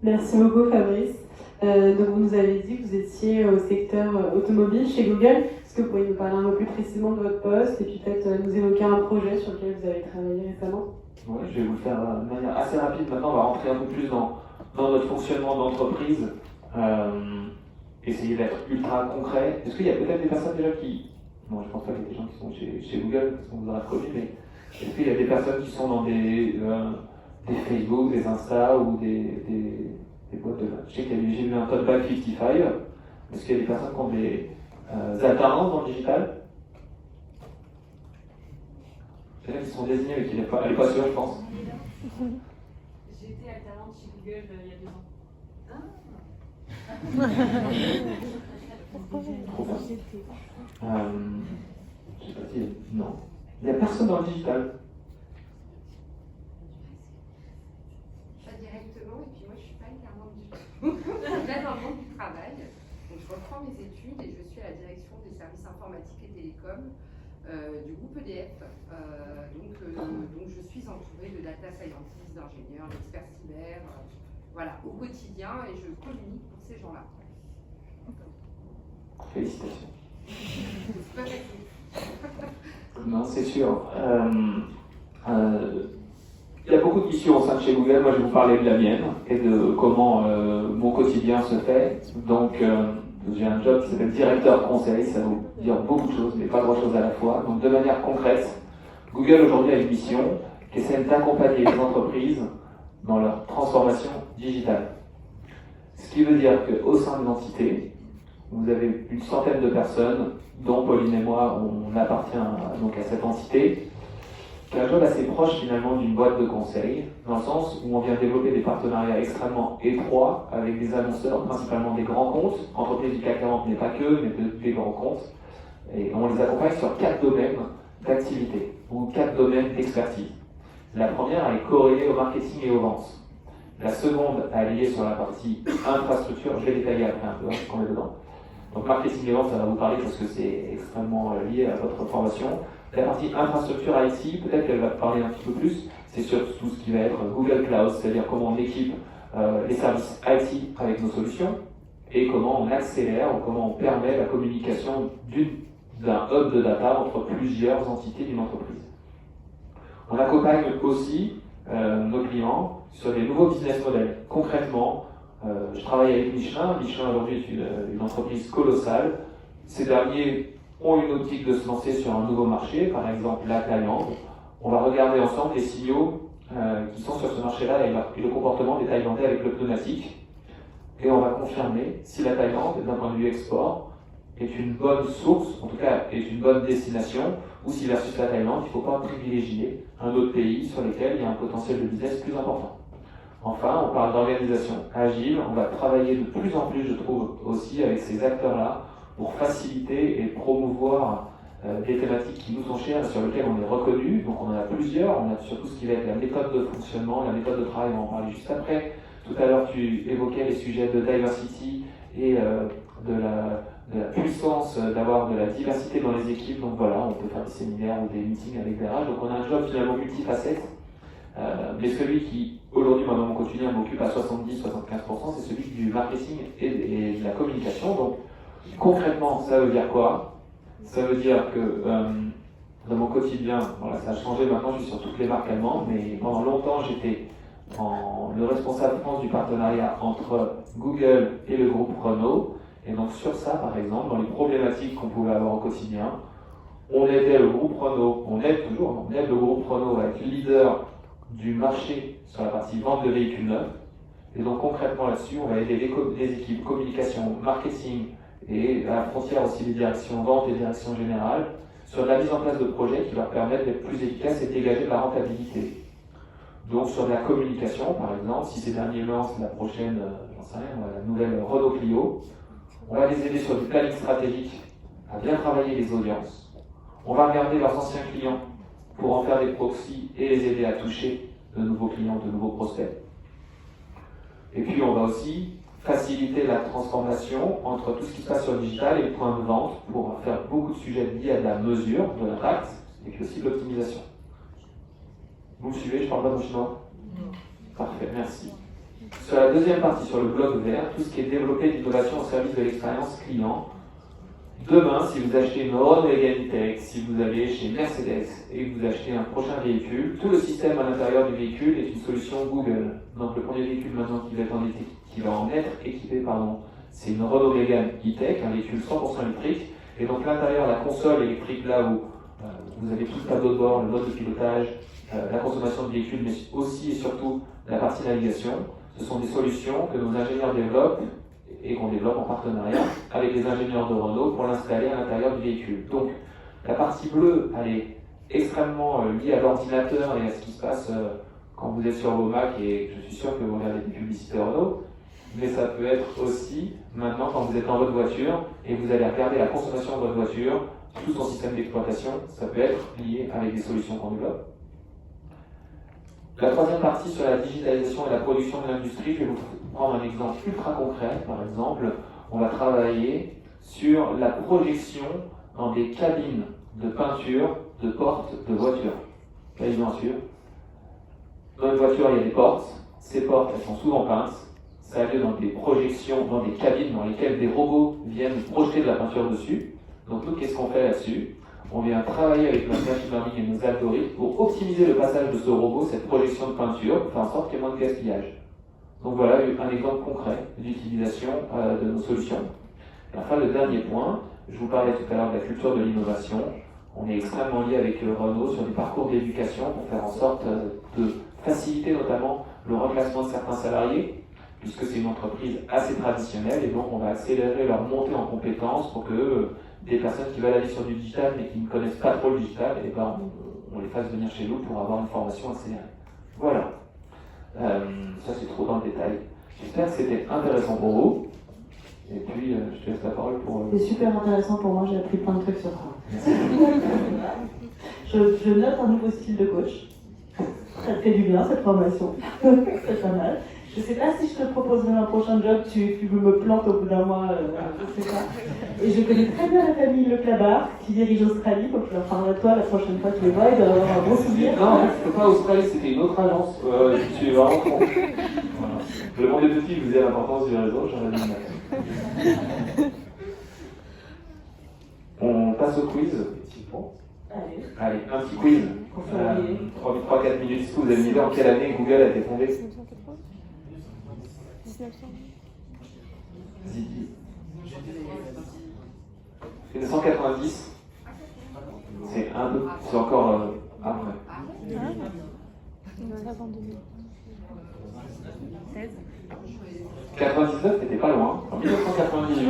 Merci beaucoup Fabrice. Donc vous nous avez dit que vous étiez au secteur automobile chez Google. Est-ce que vous pourriez nous parler un peu plus précisément de votre poste et puis peut-être nous évoquer un projet sur lequel vous avez travaillé récemment? Oui, je vais vous le faire de manière assez rapide. Maintenant, on va rentrer un peu plus dans notre fonctionnement d'entreprise. Essayer d'être ultra concret. Est-ce qu'il y a peut-être des personnes déjà qui... Non, je pense pas qu'il y a des gens qui sont chez Google, parce qu'on vous aura connu, mais est-ce qu'il y a des personnes qui sont dans des Facebook, des Insta ou des boîtes de... Je sais qu'il y a j'ai vu un Tote Bag 55. Est-ce qu'il y a des personnes qui ont des alternances dans le digital? C'est là qui sont désignés, mais qui n'est pas, elle n'est pas sûre, je pense. J'ai été alternante chez Google il y a 2 ans. Trop bien. Je sais pas si... Non. Il n'y a personne dans le digital. Pas directement, et puis moi je suis pas incarnante du tout. Là dans le monde du travail, donc je reprends mes études et je suis à la direction des services informatiques et télécoms du groupe EDF. Donc je suis entourée de data scientists, d'ingénieurs, d'experts cyber, voilà, au quotidien, et je communique pour ces gens-là. Félicitations. C'est pas facile. Non, c'est sûr. Il y a beaucoup de missions au sein de chez Google. Moi, je vais vous parler de la mienne et de comment mon quotidien se fait. Donc, j'ai un job qui s'appelle directeur conseil. Ça veut dire beaucoup de choses, mais pas grand-chose à la fois. Donc, de manière concrète, Google aujourd'hui a une mission qui essaie d'accompagner les entreprises dans leur transformation digitale. Ce qui veut dire qu'au sein de l'entité, vous avez une centaine de personnes, dont Pauline et moi, on appartient donc à cette entité, qui a un job assez proche finalement d'une boîte de conseil, dans le sens où on vient développer des partenariats extrêmement étroits avec des annonceurs, principalement des grands comptes, entreprises du CAC 40 mais pas que, mais des grands comptes, et on les accompagne sur 4 domaines d'activité, ou 4 domaines d'expertise. La première, elle est corrélée au marketing et aux ventes. La seconde, elle est liée sur la partie infrastructure, je vais détailler après un peu, ce qu'on est dedans. Donc marketing et vente, ça va vous parler parce que c'est extrêmement lié à votre formation. La partie infrastructure IT, peut-être qu'elle va parler un petit peu plus, c'est sur tout ce qui va être Google Cloud, c'est-à-dire comment on équipe les services IT avec nos solutions et comment on accélère ou comment on permet la communication d'un hub de data entre plusieurs entités d'une entreprise. On accompagne aussi nos clients sur des nouveaux business models. Concrètement, je travaille avec Michelin. Michelin aujourd'hui est une entreprise colossale. Ces derniers ont une optique de se lancer sur un nouveau marché, par exemple la Thaïlande. On va regarder ensemble les signaux qui sont sur ce marché-là et le comportement des Thaïlandais avec le pneumatique. Et on va confirmer si la Thaïlande, d'un point de vue export, est une bonne source, en tout cas est une bonne destination, ou si versus la Thaïlande, il ne faut pas privilégier un autre pays sur lequel il y a un potentiel de business plus important. Enfin, on parle d'organisation agile. On va travailler de plus en plus, je trouve, aussi avec ces acteurs-là pour faciliter et promouvoir des thématiques qui nous sont chères et sur lesquelles on est reconnu. Donc on en a plusieurs. On a surtout ce qui va être la méthode de fonctionnement, la méthode de travail, on va en parler juste après. Tout à l'heure, tu évoquais les sujets de diversity et de la puissance d'avoir de la diversité dans les équipes. Donc voilà, on peut faire des séminaires ou des meetings avec des RH. Donc on a un job finalement multifacette. Mais celui qui, aujourd'hui, moi, dans mon quotidien, m'occupe à 70-75%, c'est celui du marketing et de la communication. Donc, concrètement, ça veut dire quoi? Ça veut dire que dans mon quotidien, voilà, ça a changé maintenant, je suis sur toutes les marques allemandes, mais pendant longtemps, j'étais le responsable France du partenariat entre Google et le groupe Renault. Et donc, sur ça, par exemple, dans les problématiques qu'on pouvait avoir au quotidien, on aidait le groupe Renault, on aide toujours, on aide le groupe Renault à être leader du marché sur la partie vente de véhicules neufs. Et donc concrètement là-dessus, on va aider les équipes communication, marketing et à la frontière aussi les directions vente et direction générale sur la mise en place de projets qui leur permettent d'être plus efficaces et de dégager de la rentabilité. Donc sur de la communication, par exemple, si ces derniers lancent la prochaine, j'en sais rien, la nouvelle Renault Clio, on va les aider sur du planning stratégique à bien travailler les audiences. On va regarder leurs anciens clients pour en faire des proxys et les aider à toucher de nouveaux clients, de nouveaux prospects. Et puis on va aussi faciliter la transformation entre tout ce qui se passe sur le digital et le point de vente pour faire beaucoup de sujets liés à de la mesure, de l'impact et puis aussi de l'optimisation. Vous me suivez, je parle pas de chinois? Parfait, merci. Sur la deuxième partie, sur le bloc vert, tout ce qui est développé d'innovation au service de l'expérience client. Demain, si vous achetez une Renault Megane E-Tech, si vous allez chez Mercedes et que vous achetez un prochain véhicule, tout le système à l'intérieur du véhicule est une solution Google. Donc le premier véhicule maintenant qui va en être équipé, c'est une Renault Megane E-Tech, un véhicule 100% électrique. Et donc l'intérieur, la console électrique, là où vous avez tout le tableau de bord, le mode de pilotage, la consommation de véhicule, mais aussi et surtout la partie navigation, ce sont des solutions que nos ingénieurs développent et qu'on développe en partenariat avec les ingénieurs de Renault pour l'installer à l'intérieur du véhicule. Donc la partie bleue, elle est extrêmement liée à l'ordinateur et à ce qui se passe quand vous êtes sur vos Mac, et je suis sûr que vous regardez des publicités Renault. mais ça peut être aussi maintenant quand vous êtes dans votre voiture et vous allez regarder la consommation de votre voiture, tout son système d'exploitation, ça peut être lié avec des solutions qu'on développe. La troisième partie sur la digitalisation et la production de l'industrie, je vais vous prendre un exemple ultra concret. Par exemple, on va travailler sur la projection dans des cabines de peinture de portes de voitures. Là, bien sûr. Dans une voiture, il y a des portes. Ces portes, elles sont souvent peintes. Ça a lieu dans des projections, dans des cabines dans lesquelles des robots viennent projeter de la peinture dessus. Donc nous, qu'est-ce qu'on fait là-dessus? On vient travailler avec notre machine learning et nos algorithmes pour optimiser le passage de ce robot, cette projection de peinture, pour faire en sorte qu'il y ait moins de gaspillage. Donc voilà un exemple concret d'utilisation de nos solutions. Et enfin, le dernier point, je vous parlais tout à l'heure de la culture de l'innovation. On est extrêmement lié avec Renault sur des parcours d'éducation pour faire en sorte de faciliter notamment le reclassement de certains salariés, puisque c'est une entreprise assez traditionnelle et donc on va accélérer leur montée en compétences pour que des personnes qui veulent aller sur du digital mais qui ne connaissent pas trop le digital, et ben on les fasse venir chez nous pour avoir une formation accélérée. Voilà. Ça c'est trop dans le détail. J'espère que c'était intéressant pour vous. Et puis je te laisse la parole pour... C'est super intéressant pour moi, j'ai appris plein de trucs sur toi. Je note un nouveau style de coach. Ça te fait du bien cette formation. C'est pas mal. Je sais pas si je te proposerai un prochain job, tu me plantes au bout d'un mois, je sais pas. Et je connais très bien la famille Le Clabar qui dirige Australie, donc je leur parlerai de toi la prochaine fois que tu les vois, ils doivent avoir un bon souvenir. Non, c'était pas Australie, c'était une autre agence. Je suis vraiment con. Voilà. Le monde est petit, je vous ai l'importance du réseau, j'aurais dû le mettre. On passe au quiz. Allez, un petit quiz. 3-4 minutes. Est-ce que vous avez une idée en quelle année Google a été fondé? 1990. C'est un peu, c'est encore après. 99, t'étais pas loin. En 1998.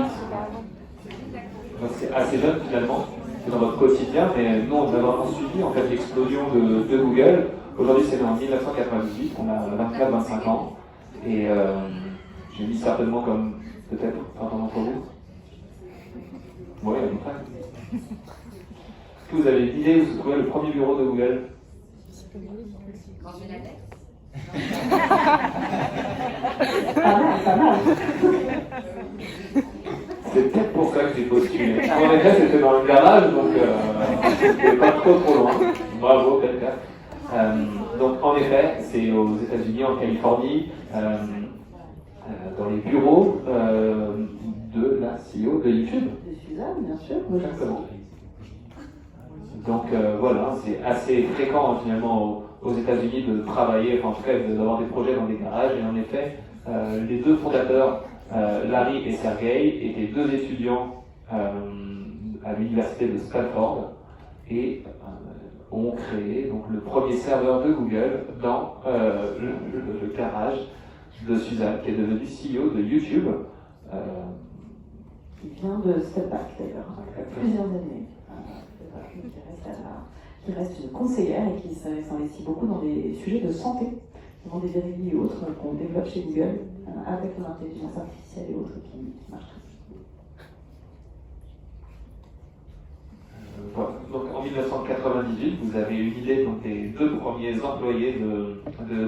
Donc c'est assez jeune finalement. C'est dans votre quotidien, mais nous on a vraiment suivi en fait l'explosion de Google. Aujourd'hui c'est en 1998, on a 24-25 ans. Et j'ai mis certainement comme peut-être certains d'entre vous. Oui, à peu près. Est-ce que vous avez une idée où se trouvait le premier bureau de Google? Dans une annexe. Pas mal. C'est peut-être pour ça que j'ai postulé. En effet, c'était dans le garage, donc c'était pas trop loin. Bravo, quelqu'un. Donc en effet, c'est aux États-Unis, en Californie, dans les bureaux de la CEO de YouTube. De Suzanne, bien sûr. Exactement. Donc voilà, c'est assez fréquent finalement aux États-Unis de travailler, enfin en tout cas d'avoir des projets dans des garages. Et en effet, les deux fondateurs, Larry et Sergey, étaient deux étudiants à l'université de Stanford et ont créé donc, le premier serveur de Google dans le garage de Suzanne, qui est devenue CEO de YouTube. Qui vient de Step Back d'ailleurs, plusieurs années. Qui reste une conseillère et qui s'investit beaucoup dans des sujets de santé, notamment des VRI et autres qu'on développe chez Google avec l'intelligence artificielle et autres qui marchent très bien. Voilà. Donc en 1998, vous avez une idée donc, des deux premiers employés de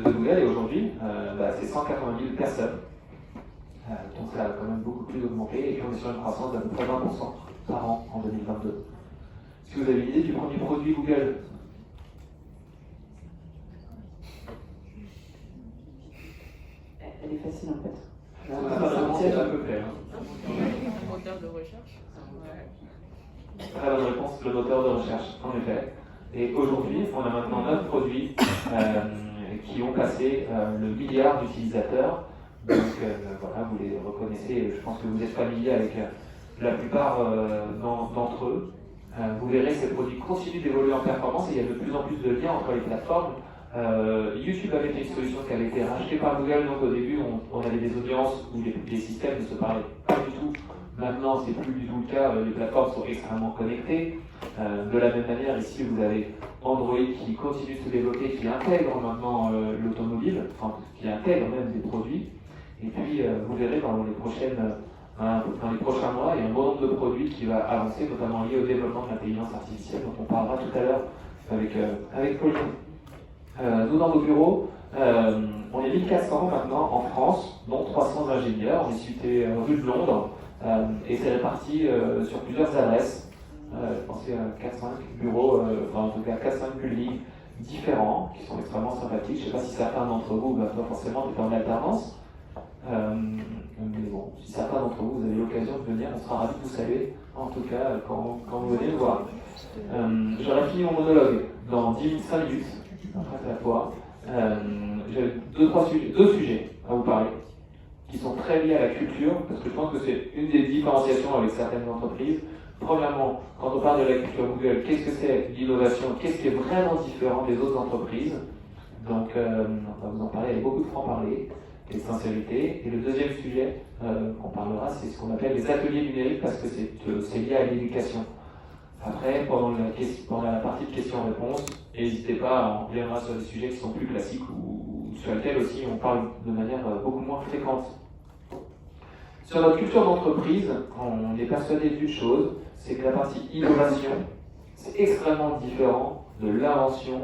Google et aujourd'hui, c'est 180 000 personnes. Donc ça a quand même beaucoup plus augmenté et on est sur une croissance d'à peu près 20% par an en 2022. Est-ce que vous avez une idée du premier produit Google? Elle est facile en fait. C'est à peu près. Moteur de recherche. Très bonne réponse, le moteur de recherche, en effet. Et aujourd'hui, on a maintenant 9 produits qui ont passé le milliard d'utilisateurs. Donc voilà, vous les reconnaissez, je pense que vous êtes familier avec la plupart d'entre eux. Vous verrez que ces produits continuent d'évoluer en performance et il y a de plus en plus de liens entre les plateformes. YouTube avait été une solution qui avait été rachetée par Google, donc au début on avait des audiences où les systèmes ne se parlaient pas du tout. Maintenant c'est plus du tout le cas, les plateformes sont extrêmement connectées. De la même manière, ici vous avez Android qui continue de se développer, qui intègre maintenant l'automobile, enfin qui intègre même des produits. Et puis, vous verrez dans les prochains mois, il y a un bon nombre de produits qui va avancer, notamment liés au développement de l'intelligence artificielle, dont on parlera tout à l'heure avec Pauline. Nous, dans nos bureaux, on est 1400 maintenant en France, dont 300 ingénieurs. On est situé rue de Londres et c'est réparti sur plusieurs adresses. Pensez à 4-5 bureaux, en tout cas 4-5 buildings différents qui sont extrêmement sympathiques. Je ne sais pas si certains d'entre vous, pas forcément, étaient en alternance. Mais bon, si certains d'entre vous, avez l'occasion de venir, on sera ravis de vous saluer, en tout cas, quand vous venez nous voir. J'aurais fini mon monologue dans 5 minutes, après à toi. J'ai deux sujets à vous parler, qui sont très liés à la culture, parce que je pense que c'est une des différenciations avec certaines entreprises. Premièrement, quand on parle de la culture Google, qu'est-ce que c'est l'innovation? Qu'est-ce qui est vraiment différent des autres entreprises? Donc, on va vous en parler avec beaucoup de franc-parler et de sincérité. Et le deuxième sujet qu'on parlera, c'est ce qu'on appelle les ateliers numériques, parce que c'est lié à l'éducation. Après, pendant la partie de questions-réponses, n'hésitez pas, on reviendra sur des sujets qui sont plus classiques ou sur lesquels aussi on parle de manière beaucoup moins fréquente. Sur notre culture d'entreprise, on est persuadé d'une chose, c'est que la partie innovation, c'est extrêmement différent de l'invention,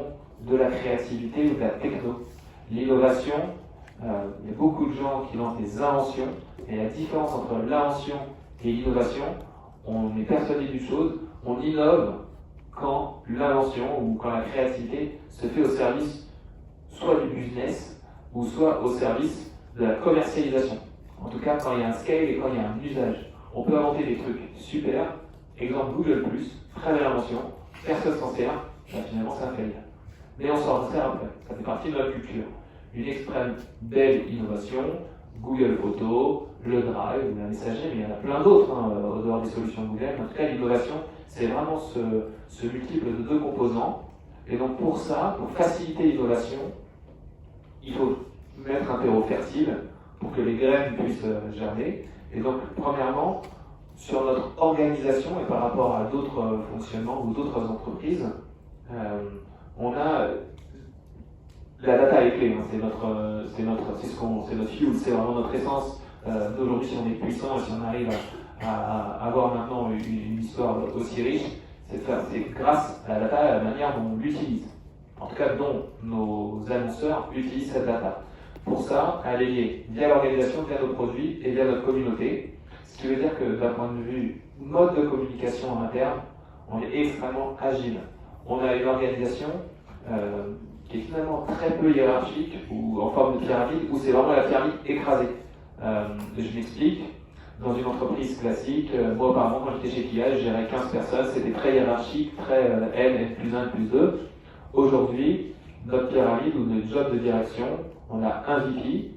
de la créativité ou de la techno. L'innovation, il y a beaucoup de gens qui lancent des inventions, et la différence entre l'invention et l'innovation, on est persuadé d'une chose, on innove quand l'invention ou quand la créativité se fait au service soit du business ou soit au service de la commercialisation. En tout cas, quand il y a un scale et quand il y a un usage. On peut inventer des trucs super, exemple Google+, très belle invention, personne s'en sert, finalement c'est un faillible. Mais on s'en sert après, ça fait partie de notre culture. Une extrême belle innovation, Google Photos, le Drive, la messagerie, mais il y en a plein d'autres au dehors des solutions Google. En tout cas, l'innovation, c'est vraiment ce multiple de deux composants. Et donc pour ça, pour faciliter l'innovation, il faut mettre un terreau fertile pour que les graines puissent germer. Et donc, premièrement, sur notre organisation et par rapport à d'autres fonctionnements ou d'autres entreprises, on a la data est clé, c'est notre fuel, c'est vraiment notre essence. Aujourd'hui, si on est puissant et si on arrive à avoir maintenant une histoire aussi riche, c'est grâce à la data et à la manière dont on l'utilise. En tout cas, dont nos annonceurs utilisent cette data. Pour ça, elle est liée via l'organisation, via nos produits et via notre communauté. Ce qui veut dire que d'un point de vue mode de communication en interne, on est extrêmement agile. On a une organisation qui est finalement très peu hiérarchique ou en forme de pyramide, où c'est vraiment la pyramide écrasée. Je m'explique. Dans une entreprise classique, moi apparemment quand j'étais chez Kia, je gérais 15 personnes, c'était très hiérarchique, très N plus 1, N plus 2. Aujourd'hui, notre pyramide ou notre job de direction, on a un VP,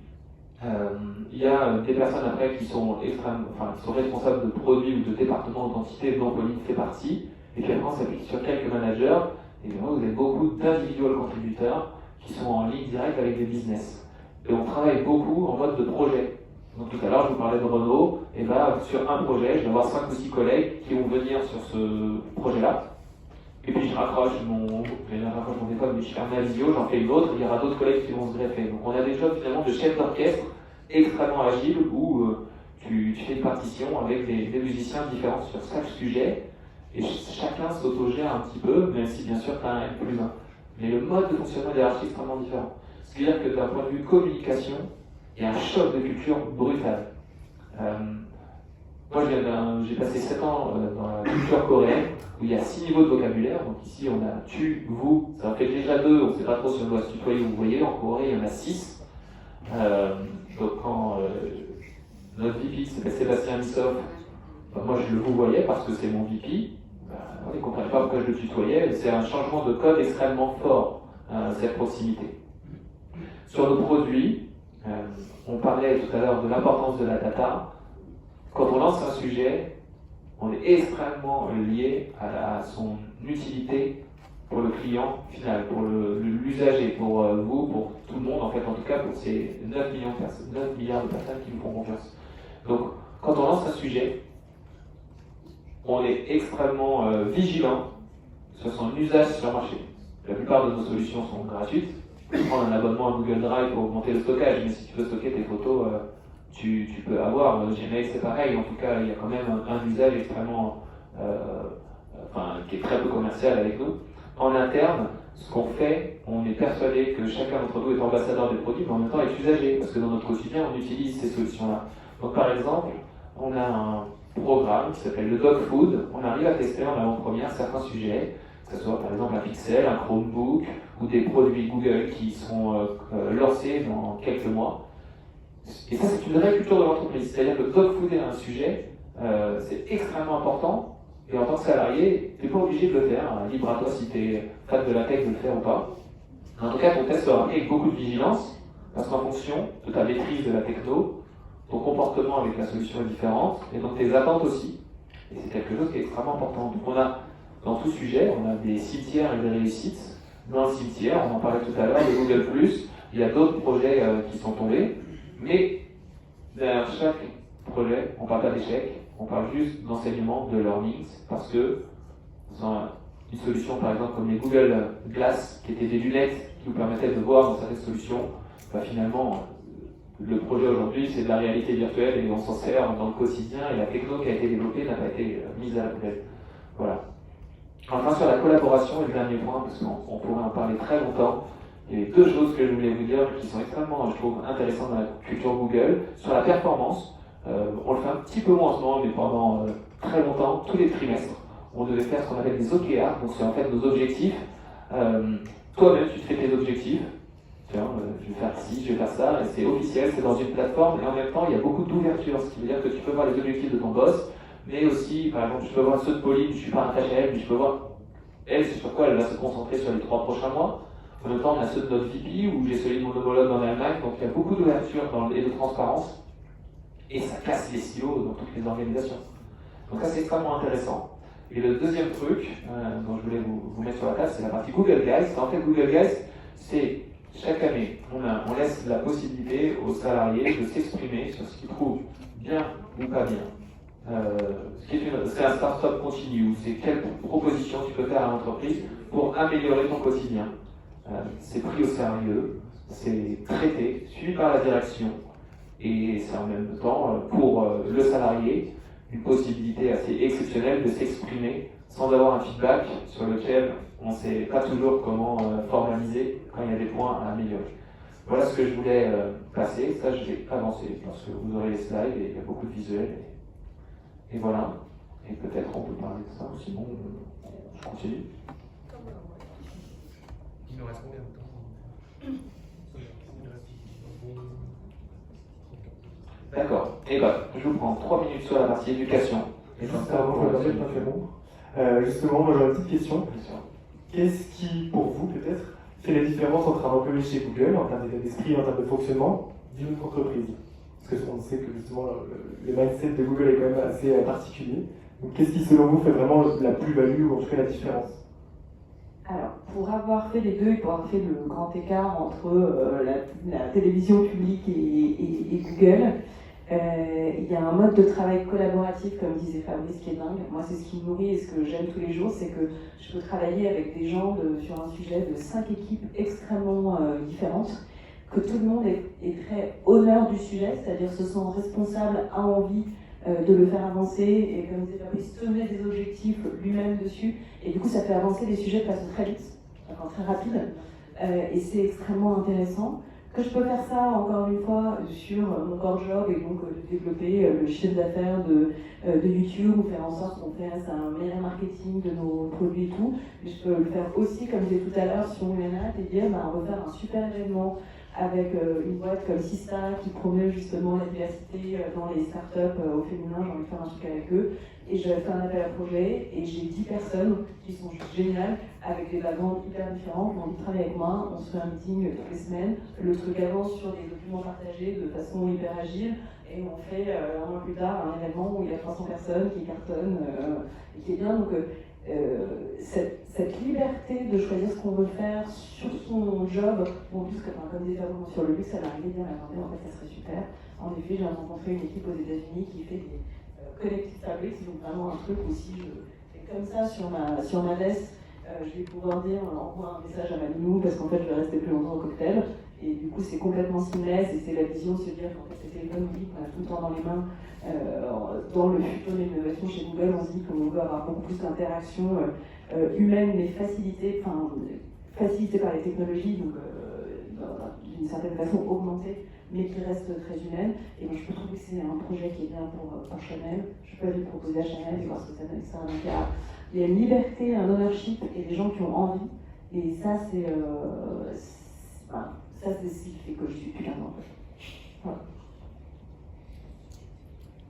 il y a des personnes après qui sont responsables de produits ou de départements ou d'entités dont Pauline fait partie, et puis après on s'appuie sur quelques managers, et bien vous avez beaucoup d'individuels contributeurs qui sont en ligne directe avec des business. Et on travaille beaucoup en mode de projet. Donc tout à l'heure je vous parlais de Renault, et là sur un projet, je vais avoir 5 ou 6 collègues qui vont venir sur ce projet-là. Et puis je raccroche mon téléphone, mais je fais un visio, j'en fais une autre, il y aura d'autres collègues qui vont se greffer. Donc on a des jobs finalement de chef d'orchestre extrêmement agiles où tu fais une partition avec des musiciens différents sur chaque sujet et chacun s'autogère un petit peu, même si bien sûr tu as un N+1. Mais le mode de fonctionnement est extrêmement différent. Ce qui veut dire que d'un point de vue communication, il y a un choc de culture brutal. Moi, j'ai passé 7 ans dans la culture coréenne, où il y a 6 niveaux de vocabulaire. Donc ici, on a tu, vous, ça en fait déjà 2, on ne sait pas trop si on doit se tutoyer ou vous voyez. En Corée, il y en a 6. Donc quand notre VP, c'est Sébastien Missov, moi je le vous voyais parce que c'est mon VP, on ne comprenait pas pourquoi je le tutoyais. C'est un changement de code extrêmement fort, cette proximité. Sur nos produits, on parlait tout à l'heure de l'importance de la data. Quand on lance un sujet, on est extrêmement lié à son utilité pour le client final, pour l'usager, pour vous, pour tout le monde, en fait, en tout cas pour ces 9 milliards de personnes qui nous font confiance. Donc, quand on lance un sujet, on est extrêmement vigilant sur son usage sur le marché. La plupart de nos solutions sont gratuites. Prendre un abonnement à Google Drive pour augmenter le stockage, mais si tu veux stocker tes photos tu peux avoir. Gmail, c'est pareil, en tout cas, il y a quand même un usage extrêmement, qui est très peu commercial avec nous. En interne, ce qu'on fait, on est persuadé que chacun d'entre nous est ambassadeur des produits, mais en même temps est usager, parce que dans notre quotidien, on utilise ces solutions-là. Donc par exemple, on a un programme qui s'appelle le Dog Food. On arrive à tester en avant-première certains sujets, que ce soit par exemple un Pixel, un Chromebook, ou des produits Google qui seront lancés dans quelques mois. Et ça, c'est une vraie culture de l'entreprise. C'est-à-dire que Dog Food est un sujet, c'est extrêmement important. Et en tant que salarié, tu n'es pas obligé de le faire, hein. Libre à toi si tu es fan de la tech de le faire ou pas. En tout cas, ton test sera fait avec beaucoup de vigilance, parce qu'en fonction de ta maîtrise de la techno, ton comportement avec la solution est différent, et donc tes attentes aussi. Et c'est quelque chose qui est extrêmement important. Donc on a, dans tout sujet, on a des cimetières et des réussites. Dans le cimetière, on en parlait tout à l'heure, de Google+, il y a d'autres projets qui sont tombés, mais derrière chaque projet, on ne parle pas d'échec, on parle juste d'enseignement, de learnings, parce que dans une solution par exemple comme les Google Glass, qui étaient des lunettes qui nous permettaient de voir dans certaines solutions, finalement, le projet aujourd'hui c'est de la réalité virtuelle et on s'en sert dans le quotidien et la techno qui a été développée n'a pas été mise à la poubelle. Voilà. Enfin sur la collaboration, et le dernier point, parce qu'on pourrait en parler très longtemps, il y a deux choses que je voulais vous dire qui sont extrêmement, je trouve, intéressantes dans la culture Google. Sur la performance, on le fait un petit peu moins en ce moment, mais pendant très longtemps, tous les trimestres, on devait faire ce qu'on appelle des OKR, donc c'est en fait nos objectifs. Toi-même, tu te fais tes objectifs. Tiens, je vais faire ci, je vais faire ça, et c'est officiel, c'est dans une plateforme, et en même temps, il y a beaucoup d'ouverture, ce qui veut dire que tu peux voir les objectifs de ton boss, mais aussi, par exemple, je peux voir ceux de Pauline, je suis pas attaché à elle, mais je peux voir elle, c'est sur quoi elle va se concentrer sur les 3 prochains mois. En même temps, on a ceux de notre VP, ou j'ai celui de mon homologue en Allemagne, donc il y a beaucoup d'ouverture et de transparence. Et ça casse les silos dans toutes les organisations. Donc ça c'est extrêmement intéressant. Et le deuxième truc dont je voulais vous mettre sur la table, c'est la partie Google Guys. En fait, Google Guys, c'est chaque année, on laisse la possibilité aux salariés de s'exprimer sur ce qu'ils trouvent bien ou pas bien. C'est un startup continu, c'est quelle proposition tu peux faire à l'entreprise pour améliorer ton quotidien. C'est pris au sérieux, c'est traité, suivi par la direction. Et c'est en même temps, pour le salarié, une possibilité assez exceptionnelle de s'exprimer sans avoir un feedback sur lequel on ne sait pas toujours comment formaliser quand il y a des points à améliorer. Voilà ce que je voulais passer. Ça, je vais avancer parce que vous aurez les slides et il y a beaucoup de visuels. Et voilà. Et peut-être on peut parler de ça. Sinon, je continue. Il nous reste combien de temps? D'accord. Et je vous prends 3 minutes sur la partie éducation. Et Juste avant que je m'interrompe, justement, moi j'aurais une petite question. Qu'est-ce qui, pour vous peut-être, fait la différence entre un employé chez Google, en termes d'état d'esprit, en termes de fonctionnement, d'une entreprise? Parce qu'on sait que justement le mindset de Google est quand même assez particulier. Donc qu'est-ce qui, selon vous, fait vraiment la plus-value ou en tout cas la différence? Alors, pour avoir fait les deux et pour avoir fait le grand écart entre la télévision publique et Google, il y a un mode de travail collaboratif, comme disait Fabrice, qui est dingue. Moi, c'est ce qui me nourrit et ce que j'aime tous les jours, c'est que je peux travailler avec des gens sur un sujet de 5 équipes extrêmement différentes, que tout le monde est très honneur du sujet, c'est-à-dire se sent responsable, a envie de le faire avancer, et comme disait Fabrice, se met des objectifs lui-même dessus, et du coup ça fait avancer les sujets de façon très vite, enfin très rapide, et c'est extrêmement intéressant. Que je peux faire ça, encore une fois, sur mon core job, et donc de développer le chiffre d'affaires de YouTube, ou faire en sorte qu'on fasse un meilleur marketing de nos produits et tout, mais je peux le faire aussi, comme je disais tout à l'heure, sur Womenat, et dire, on va faire un super événement avec une boîte comme Sista qui promeut justement la diversité dans les startups au féminin, j'ai envie de faire un truc avec eux. Et je fais un appel à projet et j'ai 10 personnes qui sont juste géniales, avec des backgrounds hyper différents, qui ont envie de travailler avec moi. On se fait un meeting toutes les semaines, le truc avance sur des documents partagés de façon hyper agile, et on fait un mois plus tard un événement où il y a 300 personnes qui cartonnent, et qui est bien. Donc cette liberté de choisir ce qu'on veut faire sur son job, bon, plus que, comme disait Fabien sur le luxe, ça m'est arrivé bien à la en fait ça serait super. En effet, j'ai rencontré une équipe aux États-Unis qui fait des Connected Fabrics, donc vraiment un truc où si je fais comme ça sur ma veste, je vais pouvoir dire envoie un message à ma nounou parce qu'en fait je vais rester plus longtemps au cocktail. Et du coup c'est complètement seamless et c'est la vision de se dire qu'en fait ces téléphones mobiles qu'on a tout le temps dans les mains. Dans le futur de l'innovation chez Google, on se dit qu'on veut avoir beaucoup plus d'interaction humaine mais facilitée par les technologies, donc d'une certaine façon augmentée, mais qui reste très humaine. Et moi, je peux trouver que c'est un projet qui est bien pour Chanel. Je peux aller le proposer à Chanel et voir ce que ça donne, etc. Donc il y a une liberté, un ownership et des gens qui ont envie. Et ça, c'est ce qui fait que je suis plus qu'un an. Voilà.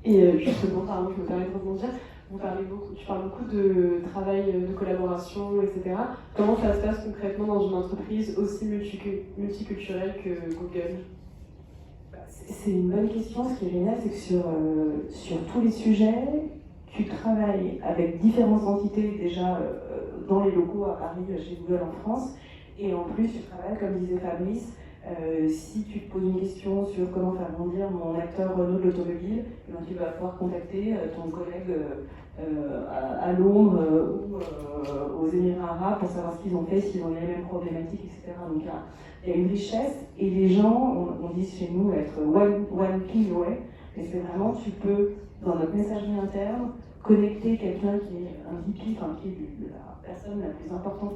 Et justement, pardon, je me permets de rebondir. Tu parles beaucoup de travail, de collaboration, etc. Comment ça se passe concrètement dans une entreprise aussi multiculturelle que Google? C'est une bonne question. Ce qui est génial, c'est que sur tous les sujets, tu travailles avec différentes entités déjà dans les locaux à Paris, chez Google en France, et en plus tu travailles, comme disait Fabrice, si tu te poses une question sur comment faire grandir mon acteur Renault de l'automobile, tu vas pouvoir contacter ton collègue à Londres ou aux Émirats arabes pour savoir ce qu'ils ont fait, s'ils ont les mêmes problématiques, etc. Donc il y a une richesse, et les gens, on dit chez nous être one ping away, mais c'est vraiment, tu peux, dans notre messagerie interne, connecter quelqu'un qui est un VP, enfin qui est la personne la plus importante,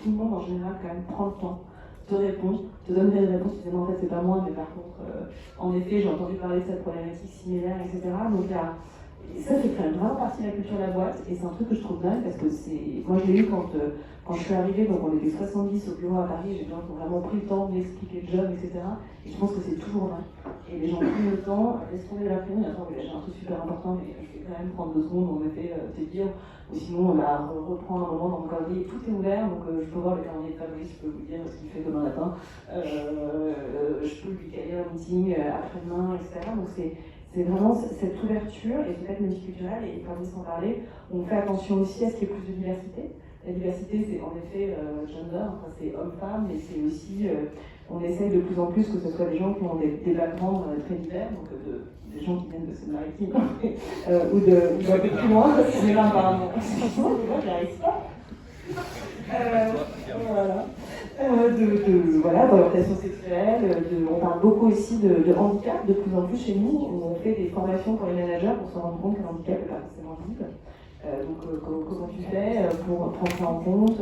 tout le monde en général quand même prend le temps, te répond, te donne des réponses, tu dis non en fait c'est pas moi, mais par contre, en effet j'ai entendu parler de cette problématique similaire, etc. Donc là, ça fait quand même vraiment partie de la culture de la boîte, et c'est un truc que je trouve dingue parce que moi je l'ai eu quand je suis arrivée, donc on était 70 au bureau à Paris, j'ai vraiment pris le temps de m'expliquer le job, etc. Et je pense que c'est toujours là. Et les gens prennent le temps, laissent tomber la prénom, attends, j'ai un truc super important, mais je vais quand même prendre 2 secondes, en effet, te dire, ou sinon on reprend un moment dans mon calendrier, tout est ouvert, donc je peux voir le calendrier de Fabrice, je peux vous dire ce qu'il fait demain matin, je peux lui caler un meeting après-demain, etc. Donc c'est vraiment cette ouverture et peut-être multiculturelle, et comme vous en parlez, on fait attention aussi à ce qu'il y ait plus de diversité. La diversité, c'est en effet gender, enfin, c'est homme-femme, mais c'est aussi, on essaye de plus en plus que ce soit des gens qui ont des backgrounds très divers, donc des gens qui viennent de Seine-Maritime ou d'un peu plus loin, mais là, apparemment, moi, j'y arrive pas. Voilà, d'orientation sexuelle, on parle beaucoup aussi de handicap, de plus en plus chez nous, on fait des formations pour les managers pour se rendre compte que le handicap n'est pas forcément visible. Comment tu fais pour prendre ça en compte,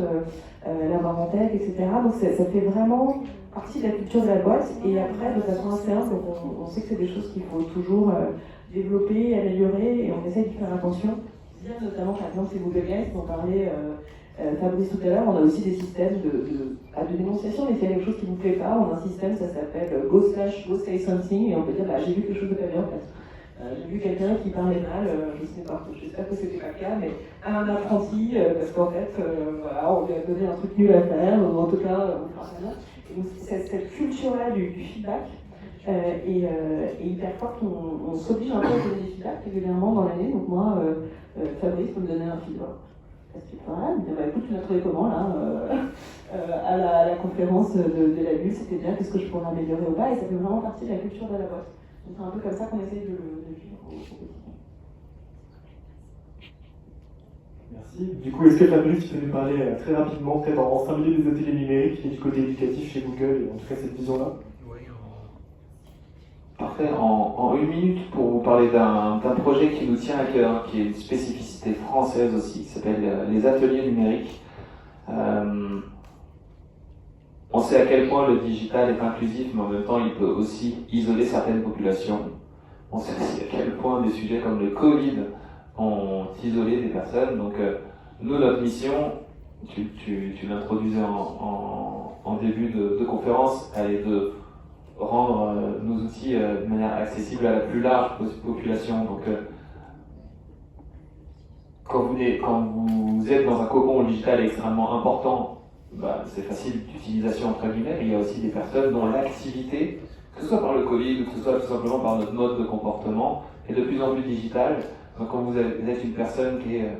l'avoir en tête, etc. Donc ça fait vraiment partie de la culture de la boîte, et après, de façon assez simple, on sait que c'est des choses qu'il faut toujours développer, améliorer, et on essaie d'y faire attention. Notamment, par exemple, c'est Google Guys dont parlait Fabrice tout à l'heure, on a aussi des systèmes de dénonciation, mais s'il y a quelque chose qui ne vous plaît pas, on a un système, ça s'appelle go say something, et on peut dire j'ai vu quelque chose de pas bien en fait. J'ai vu quelqu'un qui parlait mal, je sais pas, j'espère que c'était pas le cas, mais à un apprenti, parce qu'en fait, voilà, on lui a donné un truc nul à faire, ou en tout cas, on fera rien. Et donc cette culture-là du feedback est hyper forte, on s'oblige un peu à donner des feedbacks régulièrement dans l'année. Donc moi, Fabrice peut me donner un feedback. Voilà, il me dit, écoute, tu l'as trouvé comment là à la conférence de la bulle, c'était bien, qu'est-ce que je pourrais améliorer ou pas, et ça fait vraiment partie de la culture de la boîte. Donc c'est un peu comme ça qu'on essaye de le vivre au quotidien. Merci. Du coup, est-ce que Fabrice, tu peux nous parler très rapidement, peut-être en 5 minutes, des ateliers numériques et du côté éducatif chez Google, et en tout cas cette vision-là? Oui, Parfait. En 1 minute, pour vous parler d'un projet qui nous tient à cœur, qui est une spécificité française aussi, qui s'appelle les ateliers numériques. On sait à quel point le digital est inclusif, mais en même temps, il peut aussi isoler certaines populations. On sait aussi à quel point des sujets comme le Covid ont isolé des personnes. Donc, nous, notre mission, tu l'introduisais en début de conférence, elle est de rendre nos outils de manière accessible à la plus large population. Donc, quand vous êtes dans un cocon digital extrêmement important, c'est facile d'utilisation entre guillemets, mais il y a aussi des personnes dont l'activité, que ce soit par le Covid ou que ce soit tout simplement par notre mode de comportement, est de plus en plus digitale. Donc quand vous êtes une personne qui est,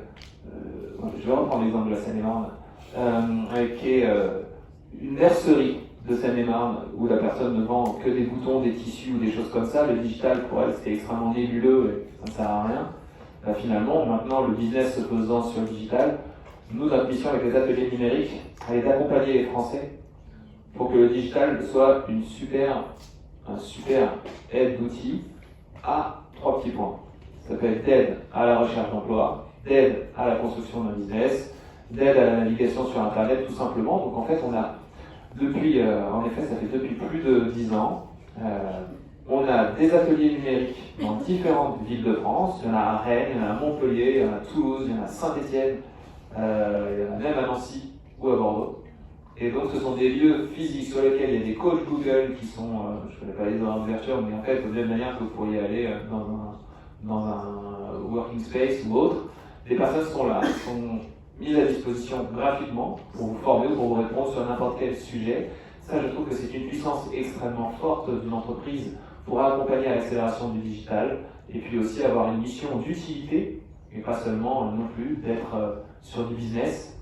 je vais reprendre l'exemple de la Seine-et-Marne, qui est une mercerie de Seine-et-Marne, où la personne ne vend que des boutons, des tissus ou des choses comme ça, le digital pour elle c'est extrêmement nébuleux et ça ne sert à rien. Finalement, maintenant le business se faisant sur le digital, Nous, notre mission avec les ateliers numériques, elle est d'accompagner les Français pour que le digital soit un super aide d'outils à 3 petits points. Ça peut être d'aide à la recherche d'emploi, d'aide à la construction d'un business, d'aide à la navigation sur Internet, tout simplement. Donc en fait, on a en effet, ça fait depuis plus de 10 ans, on a des ateliers numériques dans différentes villes de France. Il y en a à Rennes, il y en a à Montpellier, il y en a à Toulouse, il y en a à Saint-Étienne, il y en a même à Nancy ou à Bordeaux. Et donc ce sont des lieux physiques sur lesquels il y a des coachs Google qui sont, je ne connais pas les horaires d'ouverture, mais en fait, de la même manière que vous pourriez aller dans un working space ou autre, des personnes sont là, sont mises à disposition gratuitement pour vous former ou pour vous répondre sur n'importe quel sujet. Ça, je trouve que c'est une puissance extrêmement forte d'une entreprise pour accompagner à l'accélération du digital et puis aussi avoir une mission d'utilité et pas seulement non plus d'être sur du business.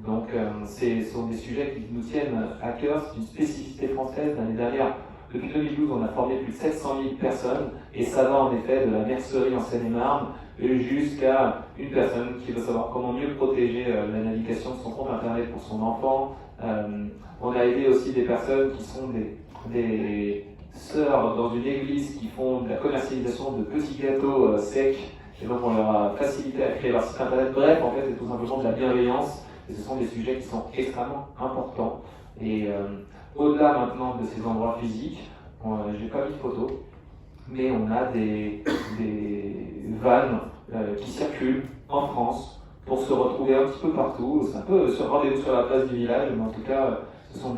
Donc, ce sont des sujets qui nous tiennent à cœur. C'est une spécificité française. L'année dernière, depuis 2012, on a formé plus de 700 000 personnes et ça va en effet de la mercerie en Seine-et-Marne jusqu'à une personne qui veut savoir comment mieux protéger la navigation de son compte internet pour son enfant. On a aidé aussi des personnes qui sont des sœurs dans une église qui font de la commercialisation de petits gâteaux secs et donc on leur a facilité à créer leur site internet. Bref, en fait, c'est tout simplement de la bienveillance et ce sont des sujets qui sont extrêmement importants. Et au-delà maintenant de ces endroits physiques, j'ai pas mis de photos, mais on a des vannes qui circulent en France pour se retrouver un petit peu partout. C'est un peu ce rendez-vous sur la place du village, mais en tout cas, ce sont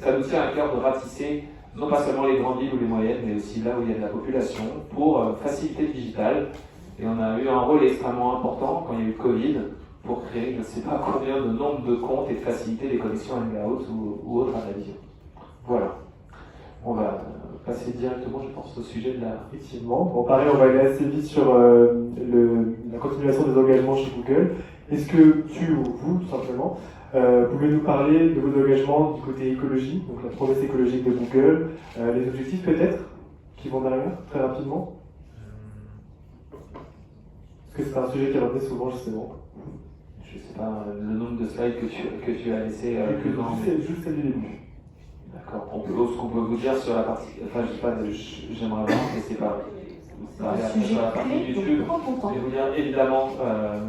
ça nous tient à cœur de ratisser non pas seulement les grandes villes ou les moyennes, mais aussi là où il y a de la population pour faciliter le digital. Et on a eu un rôle extrêmement important quand il y a eu le Covid pour créer je ne sais pas combien de nombre de comptes et de faciliter les connexions Hangout ou autres à la vision. Voilà. On va passer directement, je pense, au sujet de la... Effectivement. Bon, pareil, on va aller assez vite sur la continuation des engagements chez Google. Est-ce que tu ou vous, tout simplement, pouvez nous parler de vos engagements du côté écologie, donc la promesse écologique de Google, les objectifs peut-être qui vont derrière, très rapidement? Parce que c'est un sujet qui revenait souvent, justement. Je ne sais pas le nombre de slides que tu as laissé plus loin. Juste celle du début. D'accord. Ce qu'on peut vous dire sur la partie... Enfin, je sais pas, j'aimerais voir, mais c'est pas... Sujet sur la partie clé, YouTube, donc prends ton temps. je vais vous dire évidemment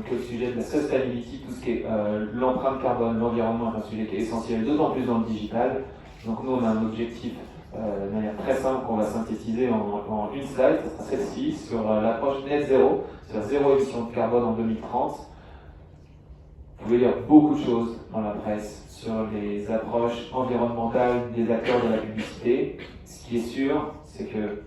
que le sujet de la sustainability, tout ce qui est l'empreinte carbone, l'environnement, est un sujet qui est essentiel, d'autant plus dans le digital. Donc nous, on a un objectif de manière très simple qu'on va synthétiser en une slide, ça sera celle-ci, sur l'approche net zéro, sur zéro émission de carbone en 2030. Vous pouvez lire beaucoup de choses dans la presse sur les approches environnementales des acteurs de la publicité. Ce qui est sûr, c'est que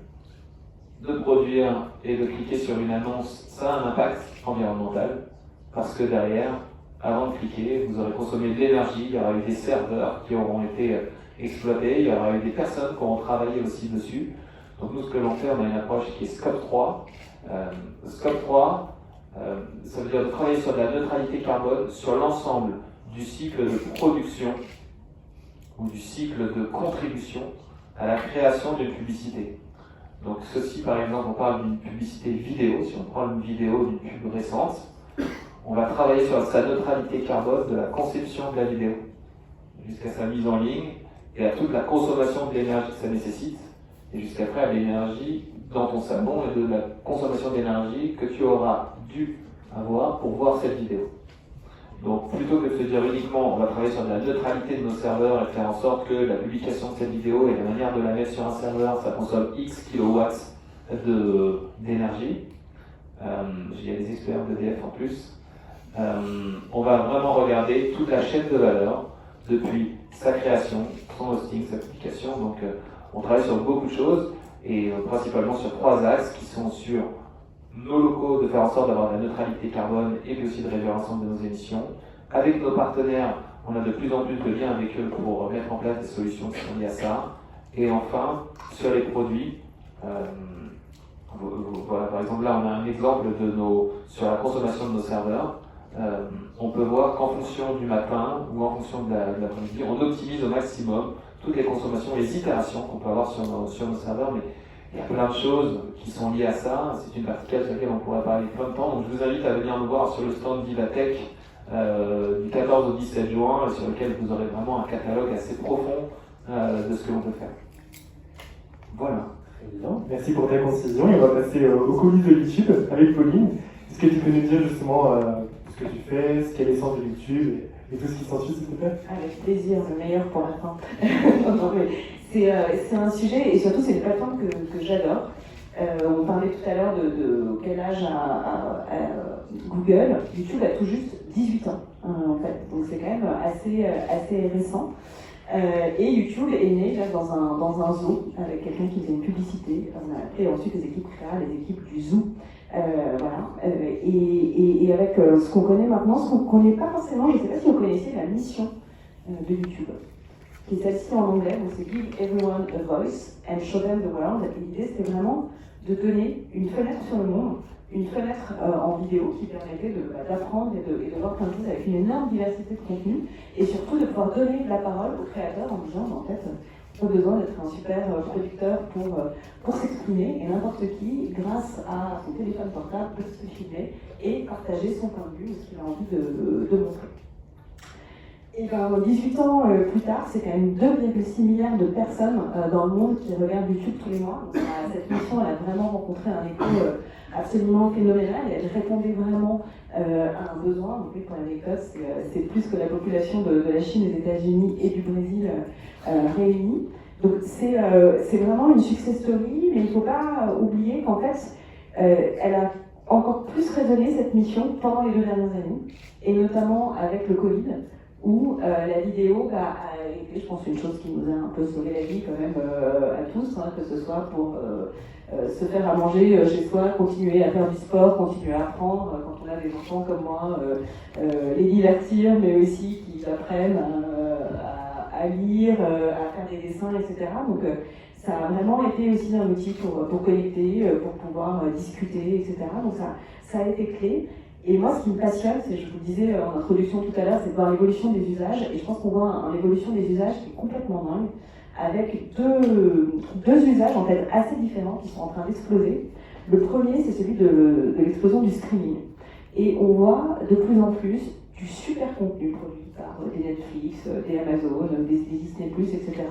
de produire et de cliquer sur une annonce, ça a un impact environnemental, parce que derrière, avant de cliquer, vous aurez consommé de l'énergie, il y aura eu des serveurs qui auront été exploités, il y aura eu des personnes qui auront travaillé aussi dessus. Donc nous, ce que l'on fait, on a une approche qui est Scope 3. Scope 3, ça veut dire de travailler sur de la neutralité carbone sur l'ensemble du cycle de production ou du cycle de contribution à la création d'une publicité. Donc ceci, par exemple, on parle d'une publicité vidéo. Si on prend une vidéo d'une pub récente, on va travailler sur sa neutralité carbone de la conception de la vidéo jusqu'à sa mise en ligne et à toute la consommation de l'énergie que ça nécessite et jusqu'après à l'énergie dans ton salon et de la consommation d'énergie que tu auras dû avoir pour voir cette vidéo. Donc plutôt que de se dire uniquement on va travailler sur la neutralité de nos serveurs et faire en sorte que la publication de cette vidéo et la manière de la mettre sur un serveur, ça consomme X kilowatts d'énergie. Il y a des experts d'EDF en plus. On va vraiment regarder toute la chaîne de valeur depuis sa création, son hosting, sa publication. Donc on travaille sur beaucoup de choses et principalement sur 3 axes qui sont sur nos locaux, de faire en sorte d'avoir de la neutralité carbone et puis aussi de réduire l'ensemble de nos émissions. Avec nos partenaires, on a de plus en plus de liens avec eux pour mettre en place des solutions qui sont liées à ça. Et enfin, sur les produits, voilà, par exemple là on a un exemple sur la consommation de nos serveurs. On peut voir qu'en fonction du matin ou en fonction de l'après-midi, on optimise au maximum toutes les consommations, les itérations qu'on peut avoir sur nos serveurs. Mais il y a plein de choses qui sont liées à ça. C'est une verticale sur laquelle on pourrait parler plein de temps. Donc je vous invite à venir nous voir sur le stand Vivatech du 14 au 17 juin, sur lequel vous aurez vraiment un catalogue assez profond de ce que l'on peut faire. Voilà. Très bien. Merci pour ta concision. Et on va passer aux coulisses de YouTube avec Pauline. Est-ce que tu peux nous dire justement ce que tu fais, ce qu'est l'essence de YouTube et tout ce qui s'ensuit, s'il te plaît? Avec plaisir, le meilleur pour la fin. Non, mais c'est un sujet, et surtout c'est une plateforme que j'adore. On parlait tout à l'heure de quel âge a Google. YouTube a tout juste 18 ans, en fait. Donc c'est quand même assez récent. Et YouTube est né là, dans un zoo avec quelqu'un qui faisait une publicité. On a appelé ensuite les équipes créa, les équipes du zoo. Voilà. Et avec ce qu'on connaît maintenant, ce qu'on ne connaît pas forcément, je ne sais pas si vous connaissez la mission de YouTube, qui est celle-ci en anglais, donc c'est Give everyone a voice and show them the world. Et l'idée, c'était vraiment de donner une fenêtre sur le monde, une fenêtre en vidéo qui permettait d'apprendre et de voir plein de choses avec une énorme diversité de contenus, et surtout de pouvoir donner la parole aux créateurs en disant, en fait, pas besoin d'être un super producteur pour s'exprimer, et n'importe qui, grâce à son téléphone portable, peut se filmer et partager son point de vue, ce qu'il a envie de montrer. Et bien, 18 ans plus tard, c'est quand même 2,6 milliards de personnes dans le monde qui regardent YouTube tous les mois. Donc, cette mission, elle a vraiment rencontré un écho absolument phénoménal, et elle répondait vraiment à un besoin. Donc, pour l'anecdote, c'est plus que la population de la Chine, des États-Unis et du Brésil réunis. Donc, c'est vraiment une success story, mais il ne faut pas oublier qu'en fait, elle a encore plus résonné cette mission pendant les 2 dernières années, et notamment avec le Covid, où la vidéo a été, je pense, une chose qui nous a un peu sauvé la vie quand même à tous, hein, que ce soit pour se faire à manger chez soi, continuer à faire du sport, continuer à apprendre, quand on a des enfants comme moi, les divertir, mais aussi qu'ils apprennent à lire, à faire des dessins, etc. Donc ça a vraiment été aussi un outil pour connecter, pour pouvoir discuter, etc. Donc ça a été clé. Et moi, ce qui me passionne, c'est, je vous le disais en introduction tout à l'heure, c'est de voir l'évolution des usages. Et je pense qu'on voit l'évolution des usages qui est complètement dingue, avec deux usages en fait assez différents qui sont en train d'exploser. Le premier, c'est celui de l'explosion du streaming. Et on voit de plus en plus du super contenu produit par des Netflix, des Amazon, des Disney+, etc.,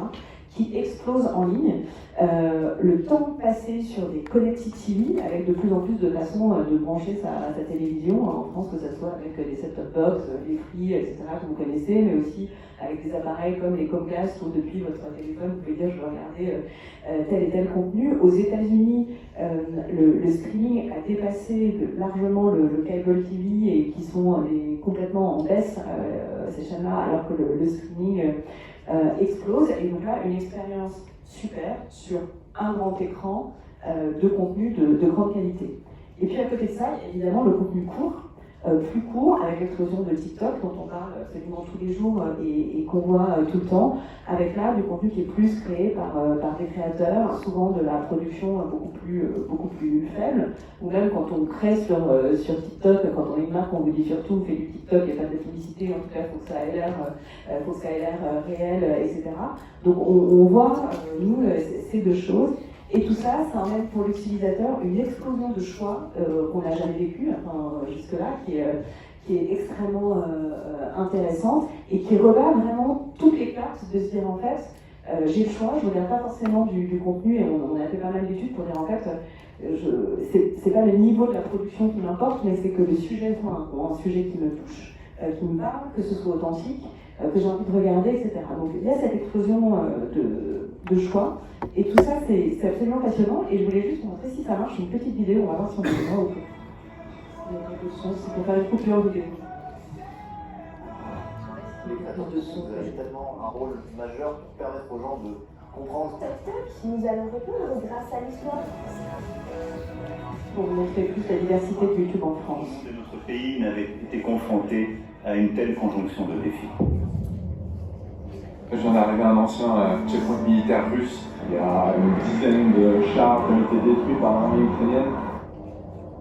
qui explose en ligne. Le temps passé sur des connected TV, avec de plus en plus de façons de brancher sa télévision, en France, que ce soit avec des set-top box, les Free, etc., que vous connaissez, mais aussi avec des appareils comme les Comcast, où depuis votre téléphone, vous pouvez dire je veux regarder tel et tel contenu. Aux États-Unis, le streaming a dépassé largement le cable TV, et qui sont complètement en baisse, ces chaînes-là, alors que le streaming explose. Et donc là, une expérience super sur un grand écran de contenu de grande qualité. Et puis à côté de ça, évidemment, le contenu court, plus court, avec l'explosion de TikTok, dont on parle absolument tous les jours et qu'on voit tout le temps, avec là du contenu qui est plus créé par des créateurs, souvent de la production beaucoup plus faible, ou même quand on crée sur TikTok, quand on est une marque, on vous dit surtout fait du TikTok, il n'y a pas de publicité, en tout cas il faut que ça ait l'air réel, etc. Donc on voit, nous, ces deux choses. Et tout ça, ça emmène pour l'utilisateur une explosion de choix qu'on n'a jamais vécu jusque-là, qui est extrêmement intéressante, et qui rebat vraiment toutes les cartes de se dire en fait, j'ai le choix, je ne regarde pas forcément du contenu, et on a fait pas mal d'études pour dire en fait, c'est pas le niveau de la production qui m'importe, mais c'est que le sujet soit un sujet qui me touche, qui me parle, que ce soit authentique, que j'ai envie de regarder, etc. Donc il y a cette explosion de choix, et tout ça c'est absolument passionnant, et je voulais juste vous montrer si ça marche une petite vidéo, on va voir si on le voit ou pas. C'est pour faire une coupure vidéo. Les créateurs de son jouent tellement un rôle majeur pour permettre aux gens de comprendre. Nous allons répondre grâce à l'histoire. Pour vous montrer plus la diversité de YouTube en France. Notre pays n'avait été confronté à une telle conjonction de défis. Je viens d'arriver à un ancien checkpoint militaire russe. Il y a une dizaine de chars qui ont été détruits par l'armée ukrainienne.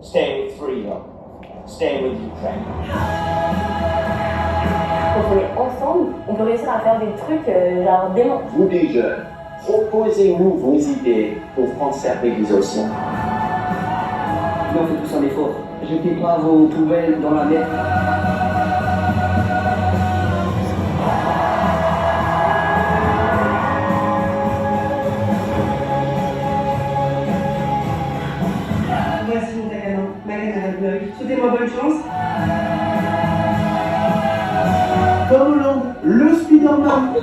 Stay with freedom. Stay with Ukraine. Quand on est ensemble, on peut réussir à faire des trucs genre démons. Vous les jeunes, proposez-nous vos idées pour conserver les océans. On fait tous un effort. Jetez pas vos poubelles dans la mer. Magali de l'œil. Souhaitez-moi bonne chance. Tom Holland, le Spider-Man.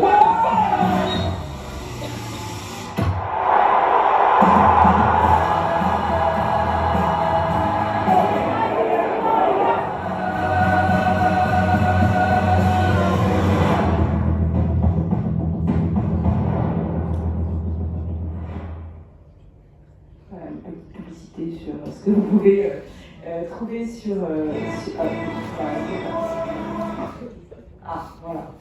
Publicité sur ce que vous pouvez trouver sur voilà.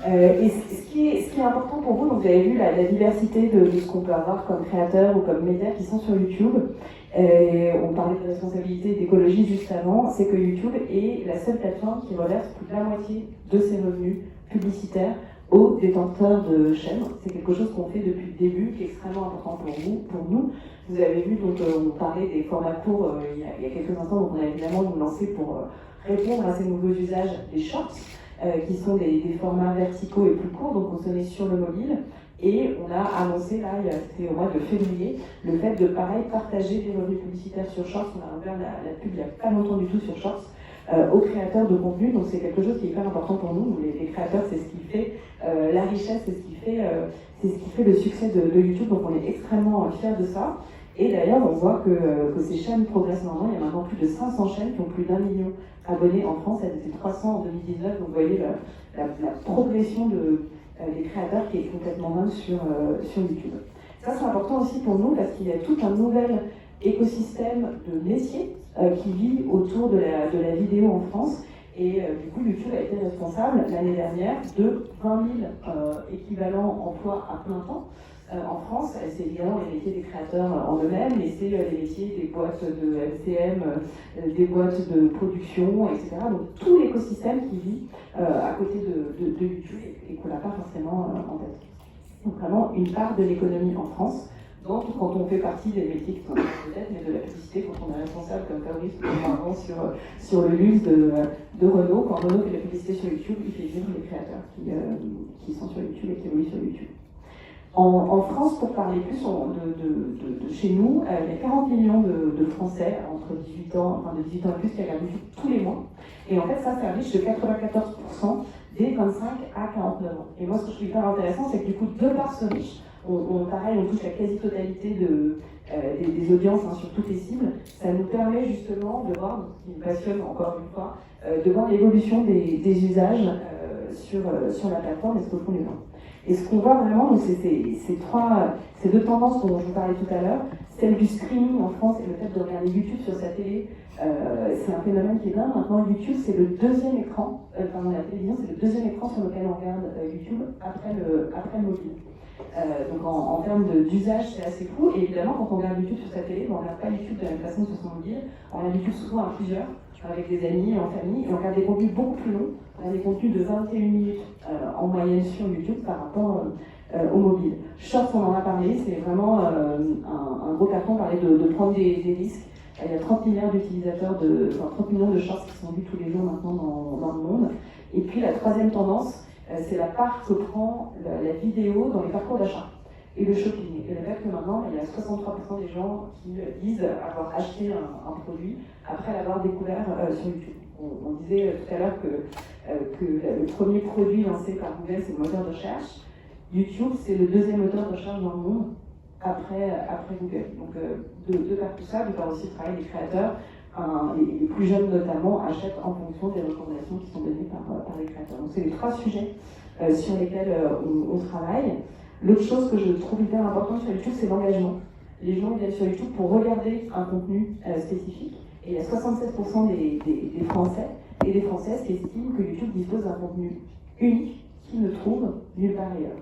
Et ce qui est important pour vous, donc vous avez vu la diversité de ce qu'on peut avoir comme créateurs ou comme médias qui sont sur YouTube. On parlait de responsabilité et d'écologie juste avant, c'est que YouTube est la seule plateforme qui reverse plus de la moitié de ses revenus publicitaires aux détenteurs de chaînes. C'est quelque chose qu'on fait depuis le début, qui est extrêmement important pour nous. Vous avez vu, donc on parlait des formats courts il y a quelques instants, donc on a évidemment nous lancé pour répondre à ces nouveaux usages des shorts, qui sont des formats verticaux et plus courts, donc on se met sur le mobile. Et on a annoncé, là, c'était au mois de février, le fait de, pareil, partager des revenus publicitaires sur Shorts. On a ouvert la pub il n'y a pas longtemps du tout sur Shorts, aux créateurs de contenu. Donc c'est quelque chose qui est hyper important pour nous. Les créateurs, c'est ce qui fait la richesse, c'est ce qui fait le succès de YouTube. Donc on est extrêmement fiers de ça. Et d'ailleurs, on voit que ces chaînes progressent énormément. Il y a maintenant plus de 500 chaînes qui ont plus d'1 million d'abonnés en France. Elles étaient 300 en 2019. Donc vous voyez la progression des créateurs qui est complètement dingue sur YouTube. Ça, c'est important aussi pour nous parce qu'il y a tout un nouvel écosystème de métiers qui vit autour de la vidéo en France. Et du coup, YouTube a été responsable l'année dernière de 20 000 équivalents emplois à plein temps en France. C'est évidemment les métiers des créateurs en eux-mêmes, mais c'est les métiers des boîtes de MCM, des boîtes de production, etc. Donc tout l'écosystème qui vit à côté de YouTube et qu'on n'a pas forcément en tête. Donc vraiment une part de l'économie en France. Donc, quand on fait partie des métiers qui sont peut-être, mais de la publicité, quand on est responsable comme Fabrice, vraiment sur le luxe de Renault, quand Renault fait de la publicité sur YouTube, il fait vivre les créateurs qui sont sur YouTube et qui évoluent sur YouTube. En France, pour parler plus de chez nous, il y a 40 millions de Français entre 18 ans et plus qui regardent YouTube tous les mois. Et en fait, ça riche de 94% des 25 à 49 ans. Et moi, ce que je trouve hyper intéressant, c'est que du coup, de par ce riche, on touche la quasi-totalité des audiences sur toutes les cibles. Ça nous permet justement de voir, ce qui me passionne encore une fois, de voir l'évolution des usages sur la plateforme et ce que font les gens. Et ce qu'on voit vraiment, c'est ces deux tendances dont je vous parlais tout à l'heure, celle du streaming en France et le fait de regarder YouTube sur sa télé, c'est un phénomène qui est dingue. Maintenant, YouTube, c'est le deuxième écran, la télévision, c'est le deuxième écran sur lequel on regarde YouTube après le mobile. Donc en termes d'usage, c'est assez fou. Et évidemment, quand on regarde YouTube sur sa télé, on ne regarde pas YouTube de la même façon que sur son mobile. On regarde YouTube souvent à plusieurs, avec des amis, en famille, et on regarde des contenus beaucoup plus longs. On a des contenus de 21 minutes en moyenne sur YouTube par rapport au mobile. Shorts, on en a parlé, c'est vraiment un gros carton. On parlait de prendre des risques. Il y a 30 milliards d'utilisateurs, 30 millions de shorts qui sont vus tous les jours maintenant dans le monde. Et puis la troisième tendance, c'est la part que prend la vidéo dans les parcours d'achat et le shopping. Et le fait que maintenant, il y a 63% des gens qui disent avoir acheté un produit après l'avoir découvert sur YouTube. On disait tout à l'heure que le premier produit lancé par Google, c'est le moteur de recherche. YouTube, c'est le deuxième moteur de recherche dans le monde après Google. Donc, de par tout ça, de par aussi le travail des créateurs, les plus jeunes notamment achètent en fonction des recommandations qui sont données par les créateurs. Donc c'est les trois sujets sur lesquels on travaille. L'autre chose que je trouve hyper importante sur YouTube, c'est l'engagement. Les gens viennent sur YouTube pour regarder un contenu spécifique, et il y a 76% des Français et des Françaises qui estiment que YouTube dispose d'un contenu unique qu'ils ne trouvent nulle part ailleurs.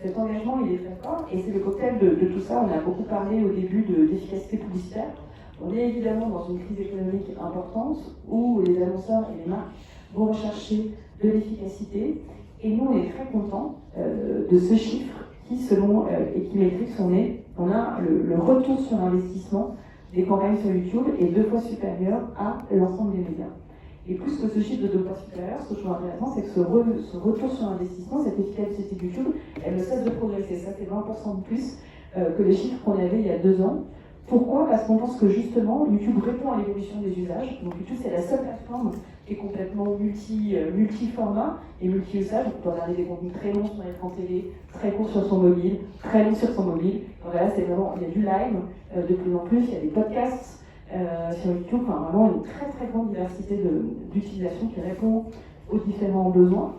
Cet engagement, il est très fort, et c'est le cocktail de tout ça. On a beaucoup parlé au début d'efficacité publicitaire. On est évidemment dans une crise économique importante où les annonceurs et les marques vont rechercher de l'efficacité. Et nous, on est très contents de ce chiffre qui, selon Equimetrix, on a le retour sur investissement des campagnes sur YouTube est 2 fois supérieur à l'ensemble des médias. Et plus que ce chiffre de 2 fois supérieur, ce que je trouve intéressant, c'est que ce retour sur investissement, cette efficacité de YouTube, elle ne cesse de progresser. Ça, c'est 20% de plus que les chiffres qu'on avait il y a 2 ans. Pourquoi? Parce qu'on pense que justement, YouTube répond à l'évolution des usages. Donc YouTube, c'est la seule plateforme qui est complètement multi-format et multi-usage. On peut regarder des contenus très longs sur l'écran télé, très courts sur son mobile, très longs sur son mobile. Donc là, c'est vraiment, il y a du live de plus en plus, il y a des podcasts sur YouTube, enfin vraiment une très très grande diversité d'utilisation qui répond aux différents besoins.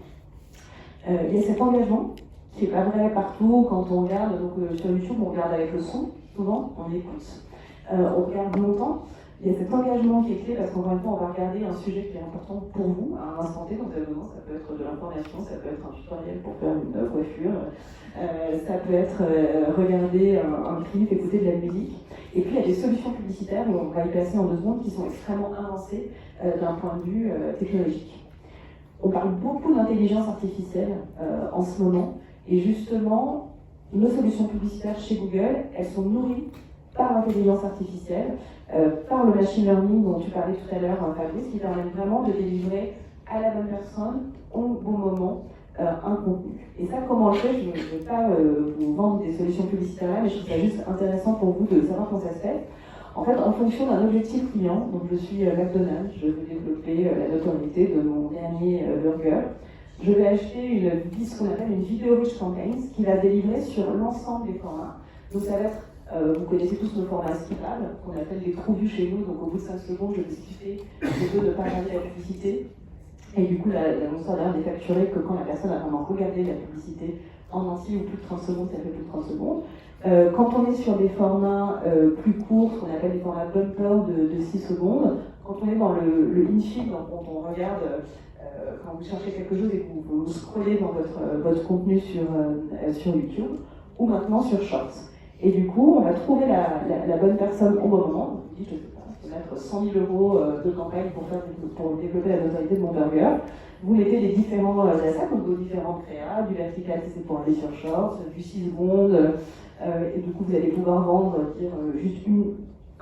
Il y a cet engagement qui n'est pas vrai partout quand on regarde. Donc sur YouTube, on regarde avec le son, souvent, on écoute, on regarde longtemps. Il y a cet engagement qui est clé parce qu'encore une fois, on va regarder un sujet qui est important pour vous à un instant T. Donc ça peut être de l'information, ça peut être un tutoriel pour faire une coiffure, ça peut être regarder un clip, écouter de la musique. Et puis il y a des solutions publicitaires où on va y passer en 2 secondes qui sont extrêmement avancées d'un point de vue technologique. On parle beaucoup d'intelligence artificielle en ce moment. Et justement, nos solutions publicitaires chez Google, elles sont nourries par l'intelligence artificielle, par le machine learning dont tu parlais tout à l'heure, Fabrice, qui permet vraiment de délivrer à la bonne personne, au bon moment, un contenu. Et ça, comment on le fait? Je ne vais pas vous vendre des solutions publicitaires là, mais je trouve ça juste intéressant pour vous de savoir comment ça se fait. En fait, en fonction d'un objectif client, donc je suis McDonald's, je veux développer la notoriété de mon dernier burger. Je vais acheter ce qu'on appelle une Video Rich Campaign qui va délivrer sur l'ensemble des formats. Donc ça va être, vous connaissez tous nos formats skipables, qu'on appelle des trous vus chez nous, donc au bout de 5 secondes, je vais skipper, je veux ne pas regarder la publicité. Et du coup, l'annonceur derrière n'est facturé que quand la personne a vraiment regardé la publicité en entier ou plus de 30 secondes, ça fait plus de 30 secondes. Quand on est sur des formats plus courts, ce qu'on appelle des formats bumper de 6 secondes, quand on est dans le in-feed, donc quand on regarde, quand vous cherchez quelque chose et que vous scrollez dans votre contenu sur YouTube, ou maintenant sur Shorts. Et du coup, on va trouver la bonne personne au bon moment. Vous dites, je sais pas, je peux mettre 100 000 € de campagne pour développer la notoriété de mon burger. Vous mettez les différents assets, donc vos différents créas, du vertical, c'est pour aller sur Shorts, du 6 secondes, et du coup, vous allez pouvoir vendre, dire juste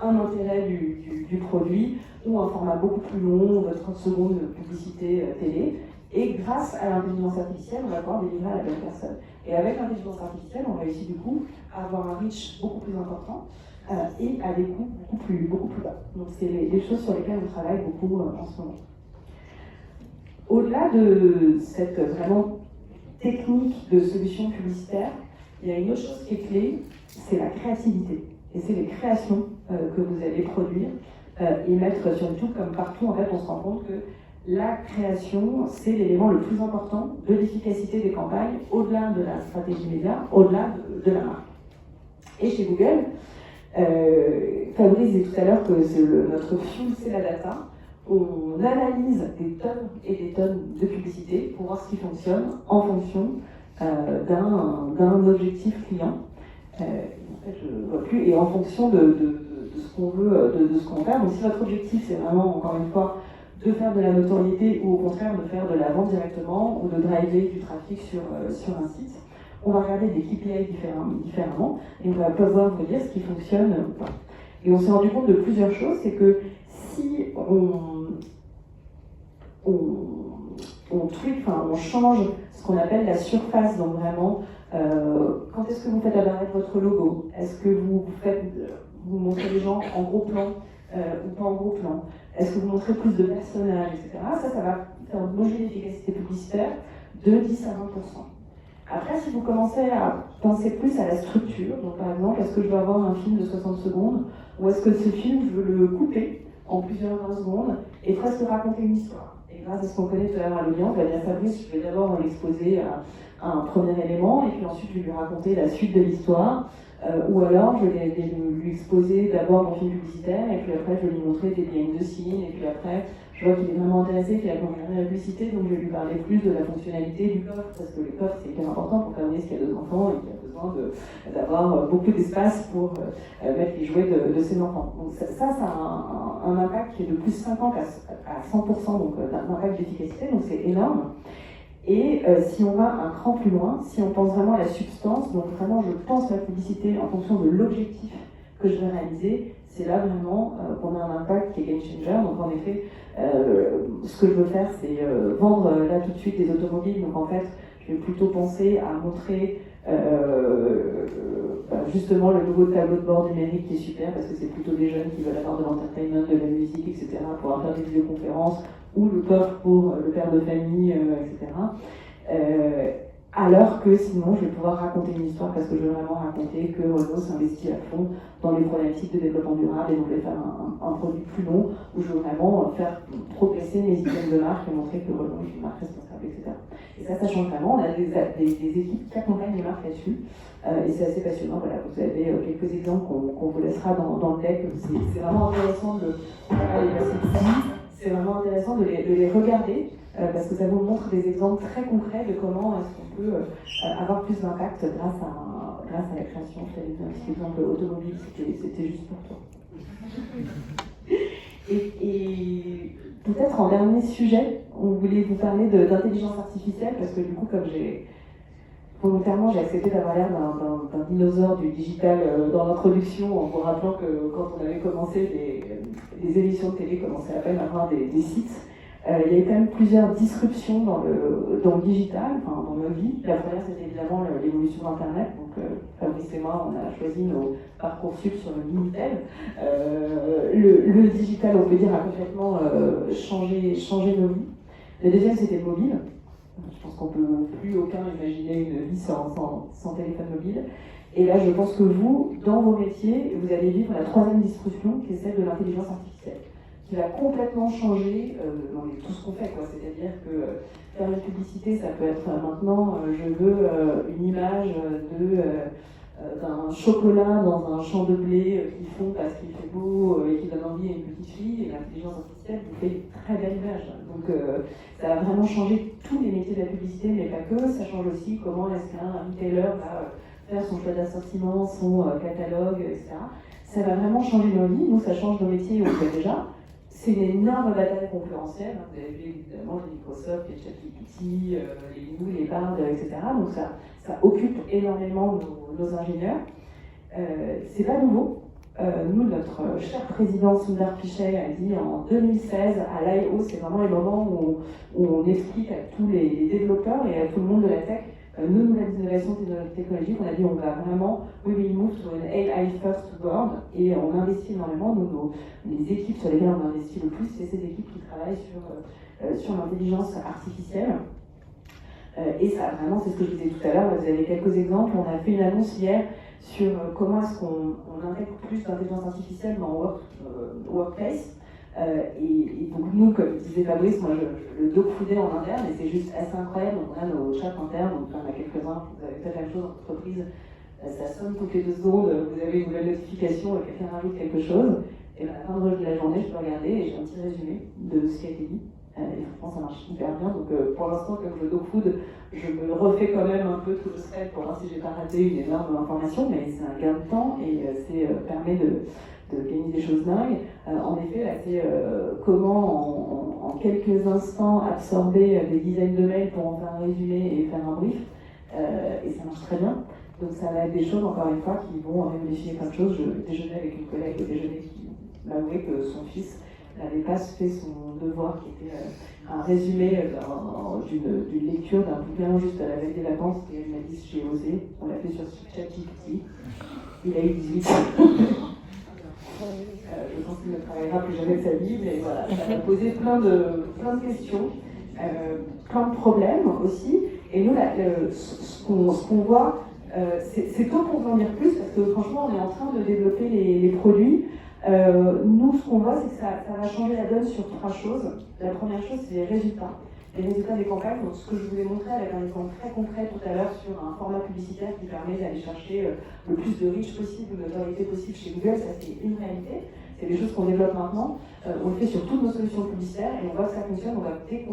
un intérêt du produit, ou un format beaucoup plus long, 30 secondes de publicité télé. Et grâce à l'intelligence artificielle, on va pouvoir délivrer à la bonne personne. Et avec l'intelligence artificielle, on réussit du coup à avoir un reach beaucoup plus important et à des coûts beaucoup plus bas. Donc c'est les choses sur lesquelles on travaille beaucoup en ce moment. Au-delà de cette vraiment technique de solution publicitaire, il y a une autre chose qui est clé, c'est la créativité. Et c'est les créations que vous allez produire et mettre sur YouTube, comme partout, en fait, on se rend compte que la création, c'est l'élément le plus important de l'efficacité des campagnes, au-delà de la stratégie média, au-delà de la marque. Et chez Google, Fabrice disait tout à l'heure que notre fuel, c'est la data. On analyse des tonnes et des tonnes de publicité pour voir ce qui fonctionne en fonction d'un objectif client. Je vois plus, et en fonction de ce qu'on veut, de ce qu'on fait. Donc si votre objectif, c'est vraiment, encore une fois, de faire de la notoriété ou au contraire de faire de la vente directement ou de driver du trafic sur un site, on va regarder des KPI différemment et on va pouvoir vous dire ce qui fonctionne ou pas. Et on s'est rendu compte de plusieurs choses, c'est que si on tweak, on change ce qu'on appelle la surface, donc vraiment, quand est-ce que vous faites apparaître votre logo? Est-ce que vous montrez les gens en gros plan ou pas en gros plan? Est-ce que vous montrez plus de personnages, etc. Ça va faire bouger l'efficacité publicitaire de 10 à 20%. Après, si vous commencez à penser plus à la structure, donc par exemple, est-ce que je dois avoir un film de 60 secondes, ou est-ce que ce film, je veux le couper en plusieurs 20 secondes et presque raconter une histoire? Et grâce à ce qu'on connaît tout à l'heure à l'audience, je vais dire à Fabrice, je vais d'abord l'exposer à un premier élément, et puis ensuite je vais lui raconter la suite de l'histoire. Ou alors, je vais lui exposer d'abord mon film publicitaire, et puis après, je vais lui montrer des behind the scenes, et puis après, je vois qu'il est vraiment intéressé, qu'il a compris la publicité, donc je vais lui parler plus de la fonctionnalité du coffre, parce que le coffre, c'est hyper important pour Fabrice qui a 2 enfants et qui a besoin d'avoir beaucoup d'espace pour mettre les jouets de ses enfants. Donc ça a un impact qui est de plus 50 à 100%, donc d'impact d'efficacité, donc c'est énorme. Et si on va un cran plus loin, si on pense vraiment à la substance, donc vraiment je pense la publicité en fonction de l'objectif que je vais réaliser, c'est là vraiment qu'on a un impact qui est game changer. Donc en effet, ce que je veux faire, c'est vendre là tout de suite des automobiles. Donc en fait, je vais plutôt penser à montrer justement le nouveau tableau de bord numérique qui est super parce que c'est plutôt des jeunes qui veulent avoir de l'entertainment, de la musique, etc., pouvoir faire des vidéoconférences, ou le coffre pour le père de famille, etc. Alors que sinon, je vais pouvoir raconter une histoire parce que je veux vraiment raconter que Renault s'investit à fond dans les problématiques de développement durable et donc je vais faire un produit plus long où je veux vraiment faire progresser mes items de marque et montrer que Renault est une marque responsable, etc. Et ça change vraiment. On a des équipes qui accompagnent les marques là-dessus et c'est assez passionnant. Voilà, vous avez quelques exemples qu'on vous laissera dans le deck. C'est vraiment intéressant de les passer ici. C'est vraiment intéressant de les regarder parce que ça vous montre des exemples très concrets de comment est-ce qu'on peut avoir plus d'impact grâce à la création. Je t'avais donné un petit exemple automobile, c'était juste pour toi. Et peut-être en dernier sujet, on voulait vous parler d'intelligence artificielle parce que du coup, comme volontairement, j'ai accepté d'avoir l'air d'un dinosaure du digital dans l'introduction en vous rappelant que quand on avait commencé, les émissions de télé commençaient à peine à avoir des sites. Il y a eu quand même plusieurs disruptions dans le digital, enfin dans nos vies. La première, c'était évidemment l'évolution d'Internet. Donc, Fabrice et moi, on a choisi nos Parcoursup sur le Minitel. Le digital, on peut dire, a complètement changé nos vies. Le deuxième, c'était le mobile. Je pense qu'on ne peut plus aucun imaginer une vie sans téléphone mobile. Et là, je pense que vous, dans vos métiers, vous allez vivre la troisième disruption, qui est celle de l'intelligence artificielle, qui va complètement changer tout ce qu'on fait, quoi. C'est-à-dire que faire une publicité, ça peut être maintenant, je veux une image d'un chocolat dans un champ de blé qui fond parce qu'il fait beau et qui donne envie à une petite fille, et l'intelligence artificielle vous fait une très belle image. Donc ça va vraiment changer tous les métiers de la publicité, mais pas que. Ça change aussi comment est-ce qu'un retailer va faire son choix d'assortiment, son catalogue, etc. Ça va vraiment changer nos vies. Nous, ça change nos métiers, on le fait déjà. C'est une énorme bataille concurrentielle. Vous avez vu évidemment les Microsoft, les ChatGPT, les Google, les Bard, etc. Donc ça occupe énormément nos ingénieurs. C'est pas nouveau. Nous, notre cher président Sundar Pichai a dit en 2016 à l'IO, c'est vraiment les moments où on explique à tous les développeurs et à tout le monde de la tech nos nouvelles innovations technologiques. On a dit on va vraiment, we will move to an AI first world, et on investit énormément. Les équipes sur lesquelles on investit le plus, c'est ces équipes qui travaillent sur l'intelligence artificielle. Et ça, vraiment, c'est ce que je disais tout à l'heure. Vous avez quelques exemples. On a fait une annonce hier sur comment est-ce qu'on intègre plus d'intelligence artificielle dans Workplace. Et donc nous, comme disait Fabrice, moi je le dogfoodais en interne et c'est juste assez incroyable. Donc on a nos chats internes, donc on a quelques-uns, vous avez fait la même chose en entreprise, ça sonne toutes les 2 secondes, vous avez une nouvelle notification, quelqu'un rajoute quelque chose, et à la fin de la journée je peux regarder et j'ai un petit résumé de ce qui a été dit. Et franchement ça marche hyper bien, donc pour l'instant comme je dogfood, je me refais quand même un peu tout le thread pour voir si j'ai pas raté une énorme information, mais c'est un gain de temps et permet de gagner des choses dingues. En effet, là, c'est comment en quelques instants absorber des dizaines de mails pour en faire un résumé et faire un brief, et ça marche très bien. Donc ça va être des choses, encore une fois, qui vont révolutionner plein de choses. Je déjeunais avec une collègue au déjeuner qui m'avouait que son fils n'avait pas fait son devoir, qui était un résumé d'une lecture d'un bouquin juste à la veille des vacances, et elle m'a dit j'ai osé, on l'a fait sur ChatGPT, il a eu 18 ans. Je pense qu'il ne travaillera plus jamais de sa vie, mais voilà, ça a posé plein de questions, plein de problèmes aussi. Et nous, ce qu'on voit, c'est tôt pour en dire plus, parce que franchement, on est en train de développer les produits. Nous, ce qu'on voit, c'est que ça va changer la donne sur 3 choses. La première chose, c'est les résultats. Les résultats des campagnes, donc ce que je vous ai montré avec un exemple très concret tout à l'heure sur un format publicitaire qui permet d'aller chercher le plus de reach possible, de notoriété possible chez Google, ça c'est une réalité. C'est des choses qu'on développe maintenant. On le fait sur toutes nos solutions publicitaires et on voit que ça fonctionne. Dès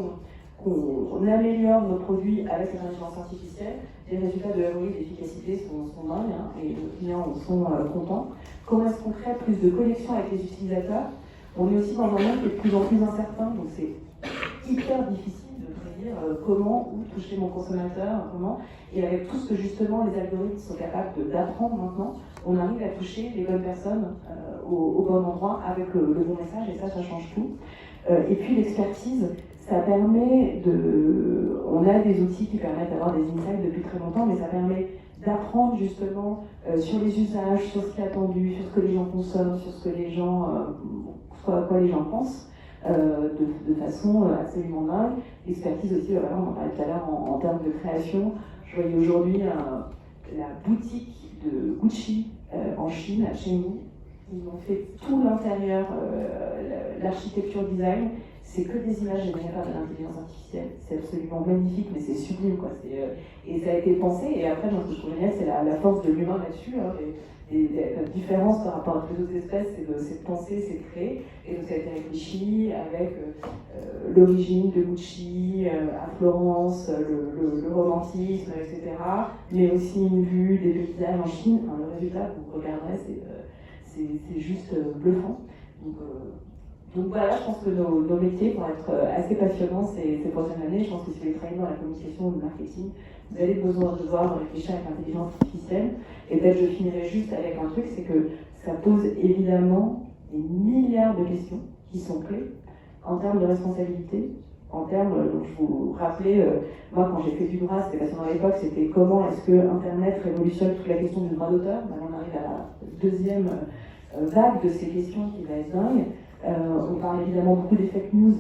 qu'on améliore nos produits avec l'intelligence artificielle, les résultats de ROI et d'efficacité sont dingues, hein, et nos clients en sont contents. Comment est-ce qu'on crée plus de connexion avec les utilisateurs? On est aussi dans un monde qui est de plus en plus incertain, donc c'est hyper difficile de prédire comment, où toucher mon consommateur, comment. Et avec tout ce que justement les algorithmes sont capables d'apprendre maintenant, on arrive à toucher les bonnes personnes au bon endroit avec le bon message, et ça change tout. Et puis l'expertise, ça permet on a des outils qui permettent d'avoir des insights depuis très longtemps, mais ça permet d'apprendre justement sur les usages, sur ce qui est attendu, sur ce que les gens consomment, sur ce que les gens, quoi les gens pensent, de façon absolument dingue. L'expertise aussi, voilà, on en parlait tout à l'heure en termes de création. Je voyais aujourd'hui la boutique de Gucci en Chine, à Chengdu. Ils ont fait tout l'intérieur, l'architecture design. C'est que des images générées par de l'intelligence artificielle. C'est absolument magnifique, mais c'est sublime, quoi. Et ça a été pensé. Et après, ce que je trouve génial, c'est la force de l'humain là-dessus. Hein, la différence par rapport à toutes les autres espèces, c'est de penser, c'est de créer. Et donc ça a été réfléchi avec l'origine de Gucci à Florence, le romantisme, etc. Mais aussi une vue des paysages en Chine. Enfin, le résultat, vous regarderez, c'est juste bluffant. Donc voilà, je pense que nos métiers vont être assez passionnants ces prochaines années. Je pense que si vous voulez travailler dans la communication ou le marketing, vous avez besoin de devoir réfléchir avec l'intelligence artificielle. Et peut-être je finirai juste avec un truc, c'est que ça pose évidemment des milliards de questions qui sont clés en termes de responsabilité, en termes, donc je vous rappelais, moi quand j'ai fait du droit, c'était passionnant à l'époque, c'était comment est-ce que Internet révolutionne toute la question du droit d'auteur. Maintenant on arrive à la deuxième vague de ces questions qui va être dingue. On parle évidemment beaucoup des fake news.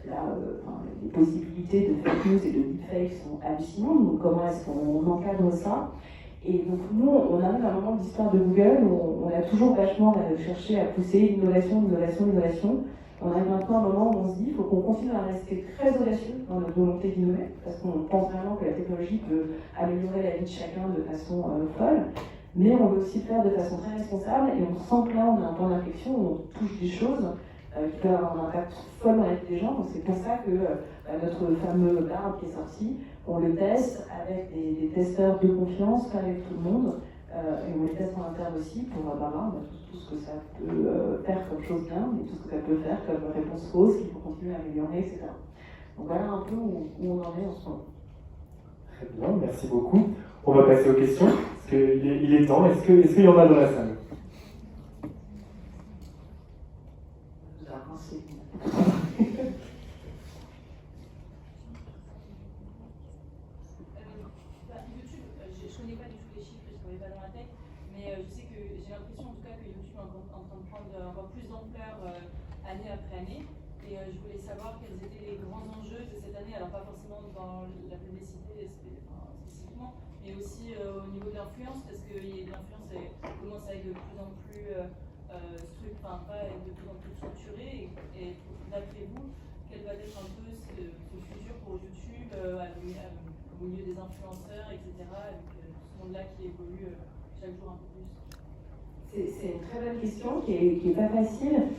Là, les possibilités de fake news et de deepfake sont hallucinantes. Donc, comment est-ce qu'on encadre ça? Et donc, nous, on arrive à un moment de l'histoire de Google où on a toujours vachement cherché à pousser innovation. On arrive maintenant à un moment où on se dit qu'il faut qu'on continue à rester très audacieux dans notre volonté d'innover, parce qu'on pense vraiment que la technologie peut améliorer la vie de chacun de façon folle. Mais on veut aussi le faire de façon très responsable et on sent que là on a un point d'inflexion où on touche des choses qui peuvent avoir un impact fort dans la vie des gens. Donc c'est pour ça que notre fameux barbe qui est sorti, on le teste avec des testeurs de confiance, pas avec tout le monde, et on les teste en interne aussi pour voir tout ce que ça peut faire comme chose bien, mais tout ce que ça peut faire comme réponse fausse qu'il faut continuer à améliorer, etc. Donc voilà un peu où on en est en ce moment. Très bien, merci beaucoup. On va passer aux questions, parce qu'il est temps. Est-ce qu'il y en a dans la salle? YouTube, je connais pas du tout les chiffres, je ne connais pas dans la tech, mais je sais que j'ai l'impression en tout cas que YouTube est en train de prendre encore plus d'ampleur année après année. Et je voulais savoir quels étaient les grands enjeux de cette année, alors pas forcément dans la publicité spécifiquement, mais aussi au niveau de l'influence, parce que l'influence commence à être de plus en plus structurée. Et d'après vous, quel va être un peu ce futur pour YouTube au milieu des influenceurs, etc., avec ce monde-là qui évolue chaque jour un peu plus? C'est une très bonne question qui est pas facile.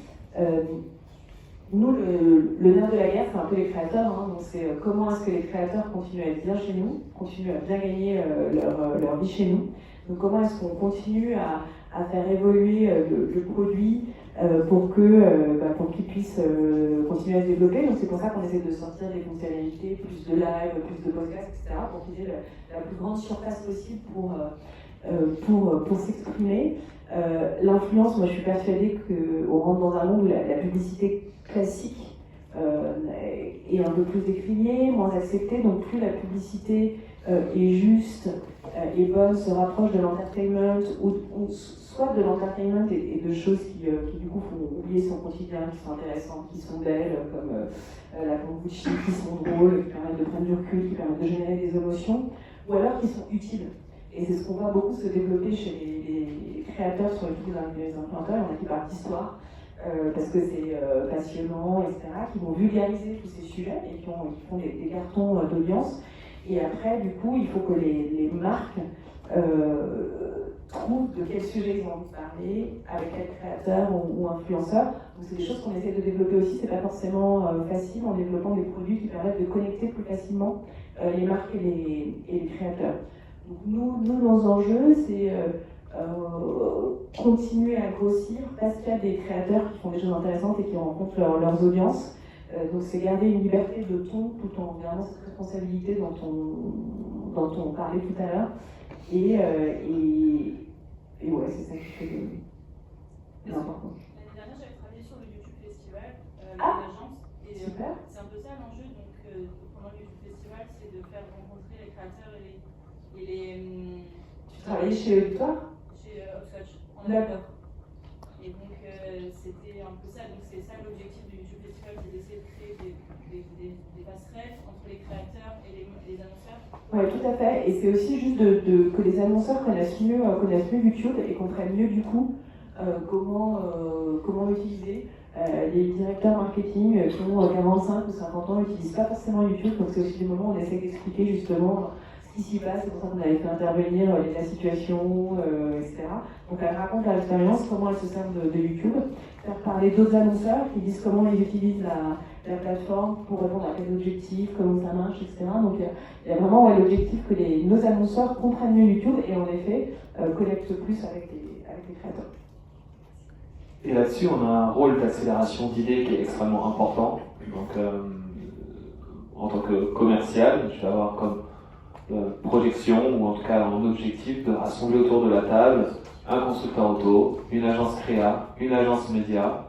Nous, le nerf de la guerre, c'est un peu les créateurs. Hein, donc c'est comment est-ce que les créateurs continuent à être bien chez nous, continuent à bien gagner leur vie chez nous. Donc comment est-ce qu'on continue à faire évoluer le produit pour qu'il puisse continuer à se développer. Donc c'est pour ça qu'on essaie de sortir des fonctionnalités, plus de live, plus de podcasts, etc. pour qu'ils aient la plus grande surface possible pour s'exprimer. L'influence, moi je suis persuadée qu'on rentre dans un monde où la publicité classique est un peu plus décriée, moins acceptée, donc plus la publicité est juste et bonne, se rapproche de l'entertainment, ou soit de l'entertainment et de choses qui du coup font oublier son quotidien, qui sont intéressantes, qui sont belles, comme la Gucci, qui sont drôles, qui permettent de prendre du recul, qui permettent de générer des émotions, ou alors qui sont utiles. Et c'est ce qu'on voit beaucoup se développer chez les créateurs sur YouTube, les influenceurs, il y en a qui parlent d'histoire, parce que c'est passionnant, etc., qui vont vulgariser tous ces sujets et qui font des cartons d'audience. Et après, du coup, il faut que les marques trouvent de quel sujet ils ont envie de parler, avec quel créateur ou influenceur. Donc c'est des choses qu'on essaie de développer aussi, c'est pas forcément facile en développant des produits qui permettent de connecter plus facilement les marques et les créateurs. Donc nous, nos enjeux, c'est continuer à grossir parce qu'il y a des créateurs qui font des choses intéressantes et qui rencontrent leurs audiences. Donc c'est garder une liberté de ton tout en gardant cette responsabilité dont on parlait tout à l'heure. Et ouais, c'est ça qui fait l'important. L'année dernière, j'avais travaillé sur le YouTube Festival, l'agence. Et super. C'est un peu ça l'enjeu. Donc pendant le YouTube Festival, c'est de faire rencontrer les créateurs et Tu travaillais chez Auditoire? Chez Hopscotch, en D'accord. Europe. Et donc, c'était un peu ça. Donc, c'est ça l'objectif du YouTube Festival, c'est d'essayer de créer des passerelles entre les créateurs et les annonceurs. Oui, tout à fait. Et c'est aussi juste que les annonceurs connaissent mieux YouTube et comprennent mieux du coup comment l'utiliser. Les directeurs marketing qui ont 45 ou 50 ans n'utilisent pas forcément YouTube, donc c'est aussi des moments où on essaie d'expliquer justement ce qui s'y passe. C'est pour ça qu'on avait fait intervenir la situation, etc. Donc elle raconte leur expérience, comment elle se sert de YouTube, faire parler d'autres annonceurs qui disent comment ils utilisent la plateforme pour répondre à quels objectifs, comment ça marche, etc. Donc il y a vraiment l'objectif que nos annonceurs comprennent mieux YouTube et en effet collectent plus avec les créateurs. Et là-dessus, on a un rôle d'accélération d'idées qui est extrêmement important. Donc, en tant que commercial, je vais avoir comme projection, ou en tout cas en objectif, de rassembler autour de la table un constructeur auto, une agence créa, une agence média,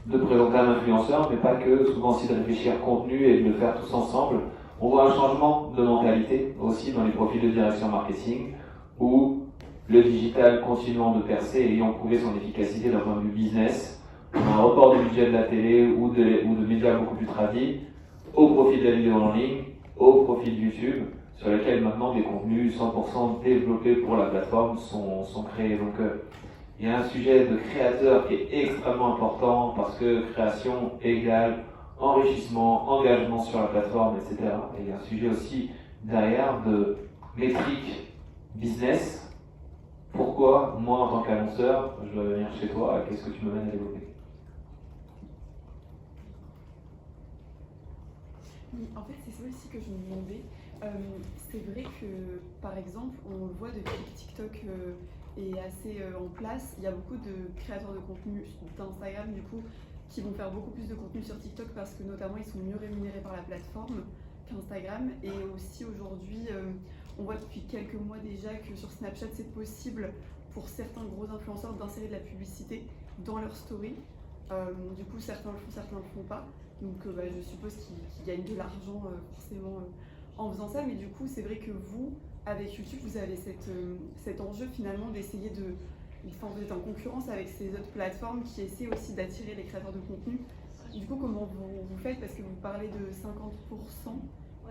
de présenter un influenceur, mais pas que, souvent aussi de réfléchir contenu et de le faire tous ensemble. On voit un changement de mentalité aussi dans les profils de direction marketing, où le digital continuant de percer et ayant prouvé son efficacité d'un point de vue business, on a un report du budget de la télé ou de médias beaucoup plus tradis au profit de la vidéo en ligne, au profit de YouTube, sur lesquels maintenant des contenus 100% développés pour la plateforme sont créés. Donc il y a un sujet de créateur qui est extrêmement important parce que création égale enrichissement, engagement sur la plateforme, etc. Et il y a un sujet aussi derrière de métrique business. Pourquoi, moi, en tant qu'annonceur, je dois venir chez toi? Qu'est-ce que tu me mènes à développer? Oui, en fait, c'est ça aussi que je me demandais. C'est vrai que, par exemple, on le voit depuis que TikTok est assez en place, il y a beaucoup de créateurs de contenu d'Instagram, du coup, qui vont faire beaucoup plus de contenu sur TikTok parce que, notamment, ils sont mieux rémunérés par la plateforme qu'Instagram. Et aussi, aujourd'hui, on voit depuis quelques mois déjà que sur Snapchat, c'est possible pour certains gros influenceurs d'insérer de la publicité dans leur story. Du coup, certains le font, certains ne le font pas. Donc, je suppose qu'ils gagnent de l'argent forcément en faisant ça. Mais du coup, c'est vrai que vous, avec YouTube, vous avez cet enjeu finalement d'essayer enfin, vous êtes en concurrence avec ces autres plateformes qui essaient aussi d'attirer les créateurs de contenu. Du coup, comment vous faites? Parce que vous parlez de 50%,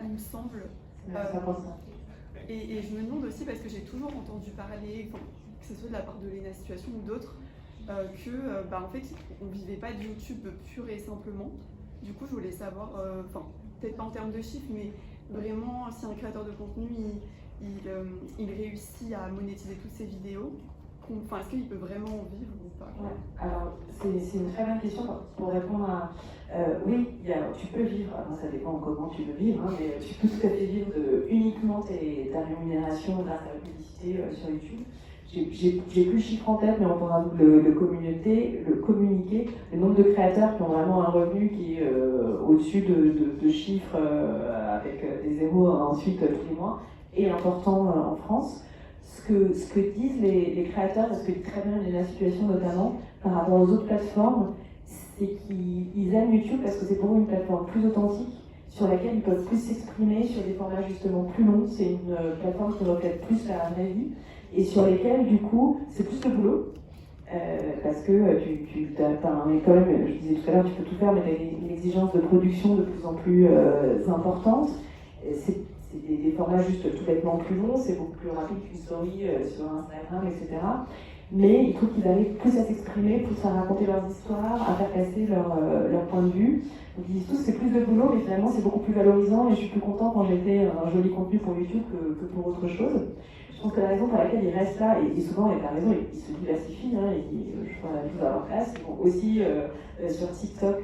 il me semble. Et je me demande aussi, parce que j'ai toujours entendu parler, que ce soit de la part de Léna Situation ou d'autres, en fait, on ne vivait pas de YouTube pur et simplement. Du coup, je voulais savoir, peut-être pas en termes de chiffres, mais vraiment, si un créateur de contenu, il réussit à monétiser toutes ses vidéos, est-ce qu'il peut vraiment en vivre ou pas? Ouais. Alors, c'est une très bonne question pour répondre à... oui, tu peux vivre, ça dépend comment tu veux vivre, mais tu peux tout à fait vivre uniquement ta rémunération grâce à la publicité sur YouTube. J'ai plus le chiffre en tête, mais on pourra le communiquer, le nombre de créateurs qui ont vraiment un revenu qui est au-dessus de chiffres avec des zéros ensuite tous les mois, est important en France. Ce que disent les créateurs, parce que très bien la situation notamment par rapport aux autres plateformes, c'est qu'ils aiment YouTube parce que c'est pour eux une plateforme plus authentique, sur laquelle ils peuvent plus s'exprimer sur des formats justement plus longs. C'est une plateforme qui reflète plus la vraie vie et sur lesquelles du coup c'est plus de boulot parce que tu as quand même, je disais tout à l'heure, tu peux tout faire, mais tu as une exigence de production de plus en plus importante. C'est des formats juste tout bêtement plus longs, c'est beaucoup plus rapide qu'une story sur Instagram, etc. Mais ils trouvent qu'ils arrivent plus à s'exprimer, plus à raconter leurs histoires, à faire passer leur point de vue. Donc ils disent tous c'est plus de boulot, mais finalement c'est beaucoup plus valorisant et je suis plus content quand j'ai fait un joli contenu pour YouTube que pour autre chose. Je pense que la raison pour laquelle ils restent là, et souvent, il y a raison, ils se diversifient, je crois tous à leur place, ils vont aussi sur TikTok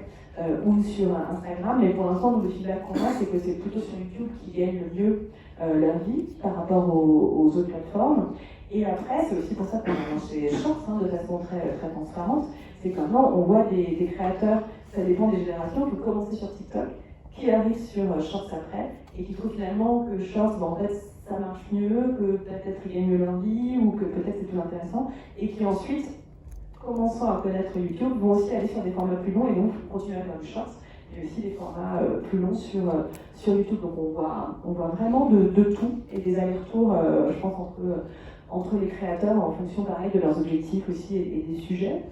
ou sur Instagram, mais pour l'instant, le feedback qu'on a, c'est que c'est plutôt sur YouTube qu'ils gagnent le mieux leur vie par rapport aux autres plateformes. Et après, c'est aussi pour ça qu'on a lancé Shorts de façon très transparente, c'est que maintenant, on voit des créateurs, ça dépend des générations, qui ont commencé sur TikTok, qui arrivent sur Shorts après, et qui trouvent finalement que Shorts, en fait, ça marche mieux, que peut-être ils gagnent mieux leur vie, ou que peut-être c'est plus intéressant, et qui ensuite, commençant à connaître YouTube, vont aussi aller sur des formats plus longs, et donc continuer à faire du Shorts, et aussi des formats plus longs sur YouTube. Donc on voit vraiment de tout, et des allers-retours, je pense, entre les créateurs en fonction pareil de leurs objectifs aussi et des sujets.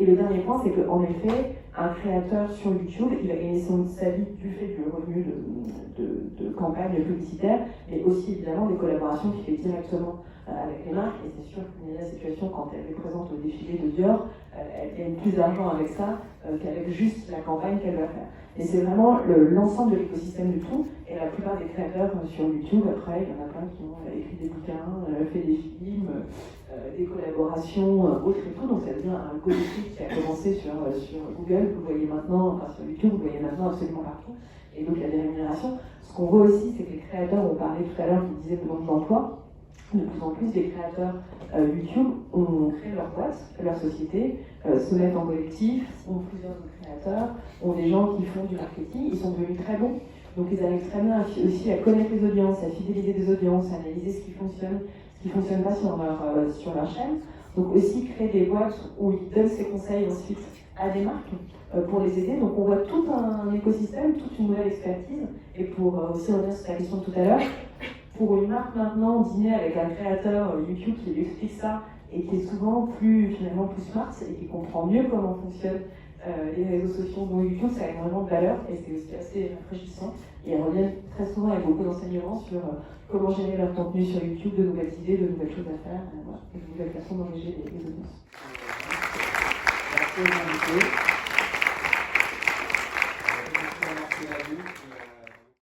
Et le dernier point, c'est qu'en effet, un créateur sur YouTube, il va gagner sa vie du fait du revenu de campagne publicitaire, mais aussi évidemment des collaborations qu'il fait directement avec les marques. Et c'est sûr qu'il y a la situation quand elle est présente au défilé de Dior, elle gagne plus d'argent avec ça qu'avec juste la campagne qu'elle va faire. Et c'est vraiment l'ensemble de l'écosystème du tout. Et la plupart des créateurs sur YouTube, après, il y en a plein qui ont écrit des bouquins, fait des films, des collaborations autres et tout. Donc ça devient un collectif qui a commencé sur Google, vous le voyez maintenant, enfin sur YouTube, vous le voyez maintenant absolument partout. Et donc il y a des rémunérations. Ce qu'on voit aussi, c'est que les créateurs, on parlait tout à l'heure, qui disaient le nombre d'emplois. De plus en plus, les créateurs YouTube ont créé leur boîte, leur société, se mettent en collectif, ont plusieurs créateurs, ont des gens qui font du marketing, ils sont devenus très bons. Donc ils arrivent très bien aussi à connaître les audiences, à fidéliser des audiences, à analyser ce qui fonctionne pas sur leur chaîne. Donc aussi créer des boîtes où ils donnent ces conseils ensuite à des marques pour les aider. Donc on voit tout un écosystème, toute une nouvelle expertise. Et pour aussi revenir sur la question de tout à l'heure, pour une marque maintenant dîner avec un créateur YouTube qui lui explique ça et qui est souvent finalement plus smart et qui comprend mieux comment fonctionnent les réseaux sociaux dont YouTube, ça a énormément de valeur et c'est aussi assez rafraîchissant. Et ils reviennent très souvent avec beaucoup d'enseignements sur comment gérer leur contenu sur YouTube, de nouvelles idées, de nouvelles choses à faire, et de nouvelles façons d'engager les audiences. Merci.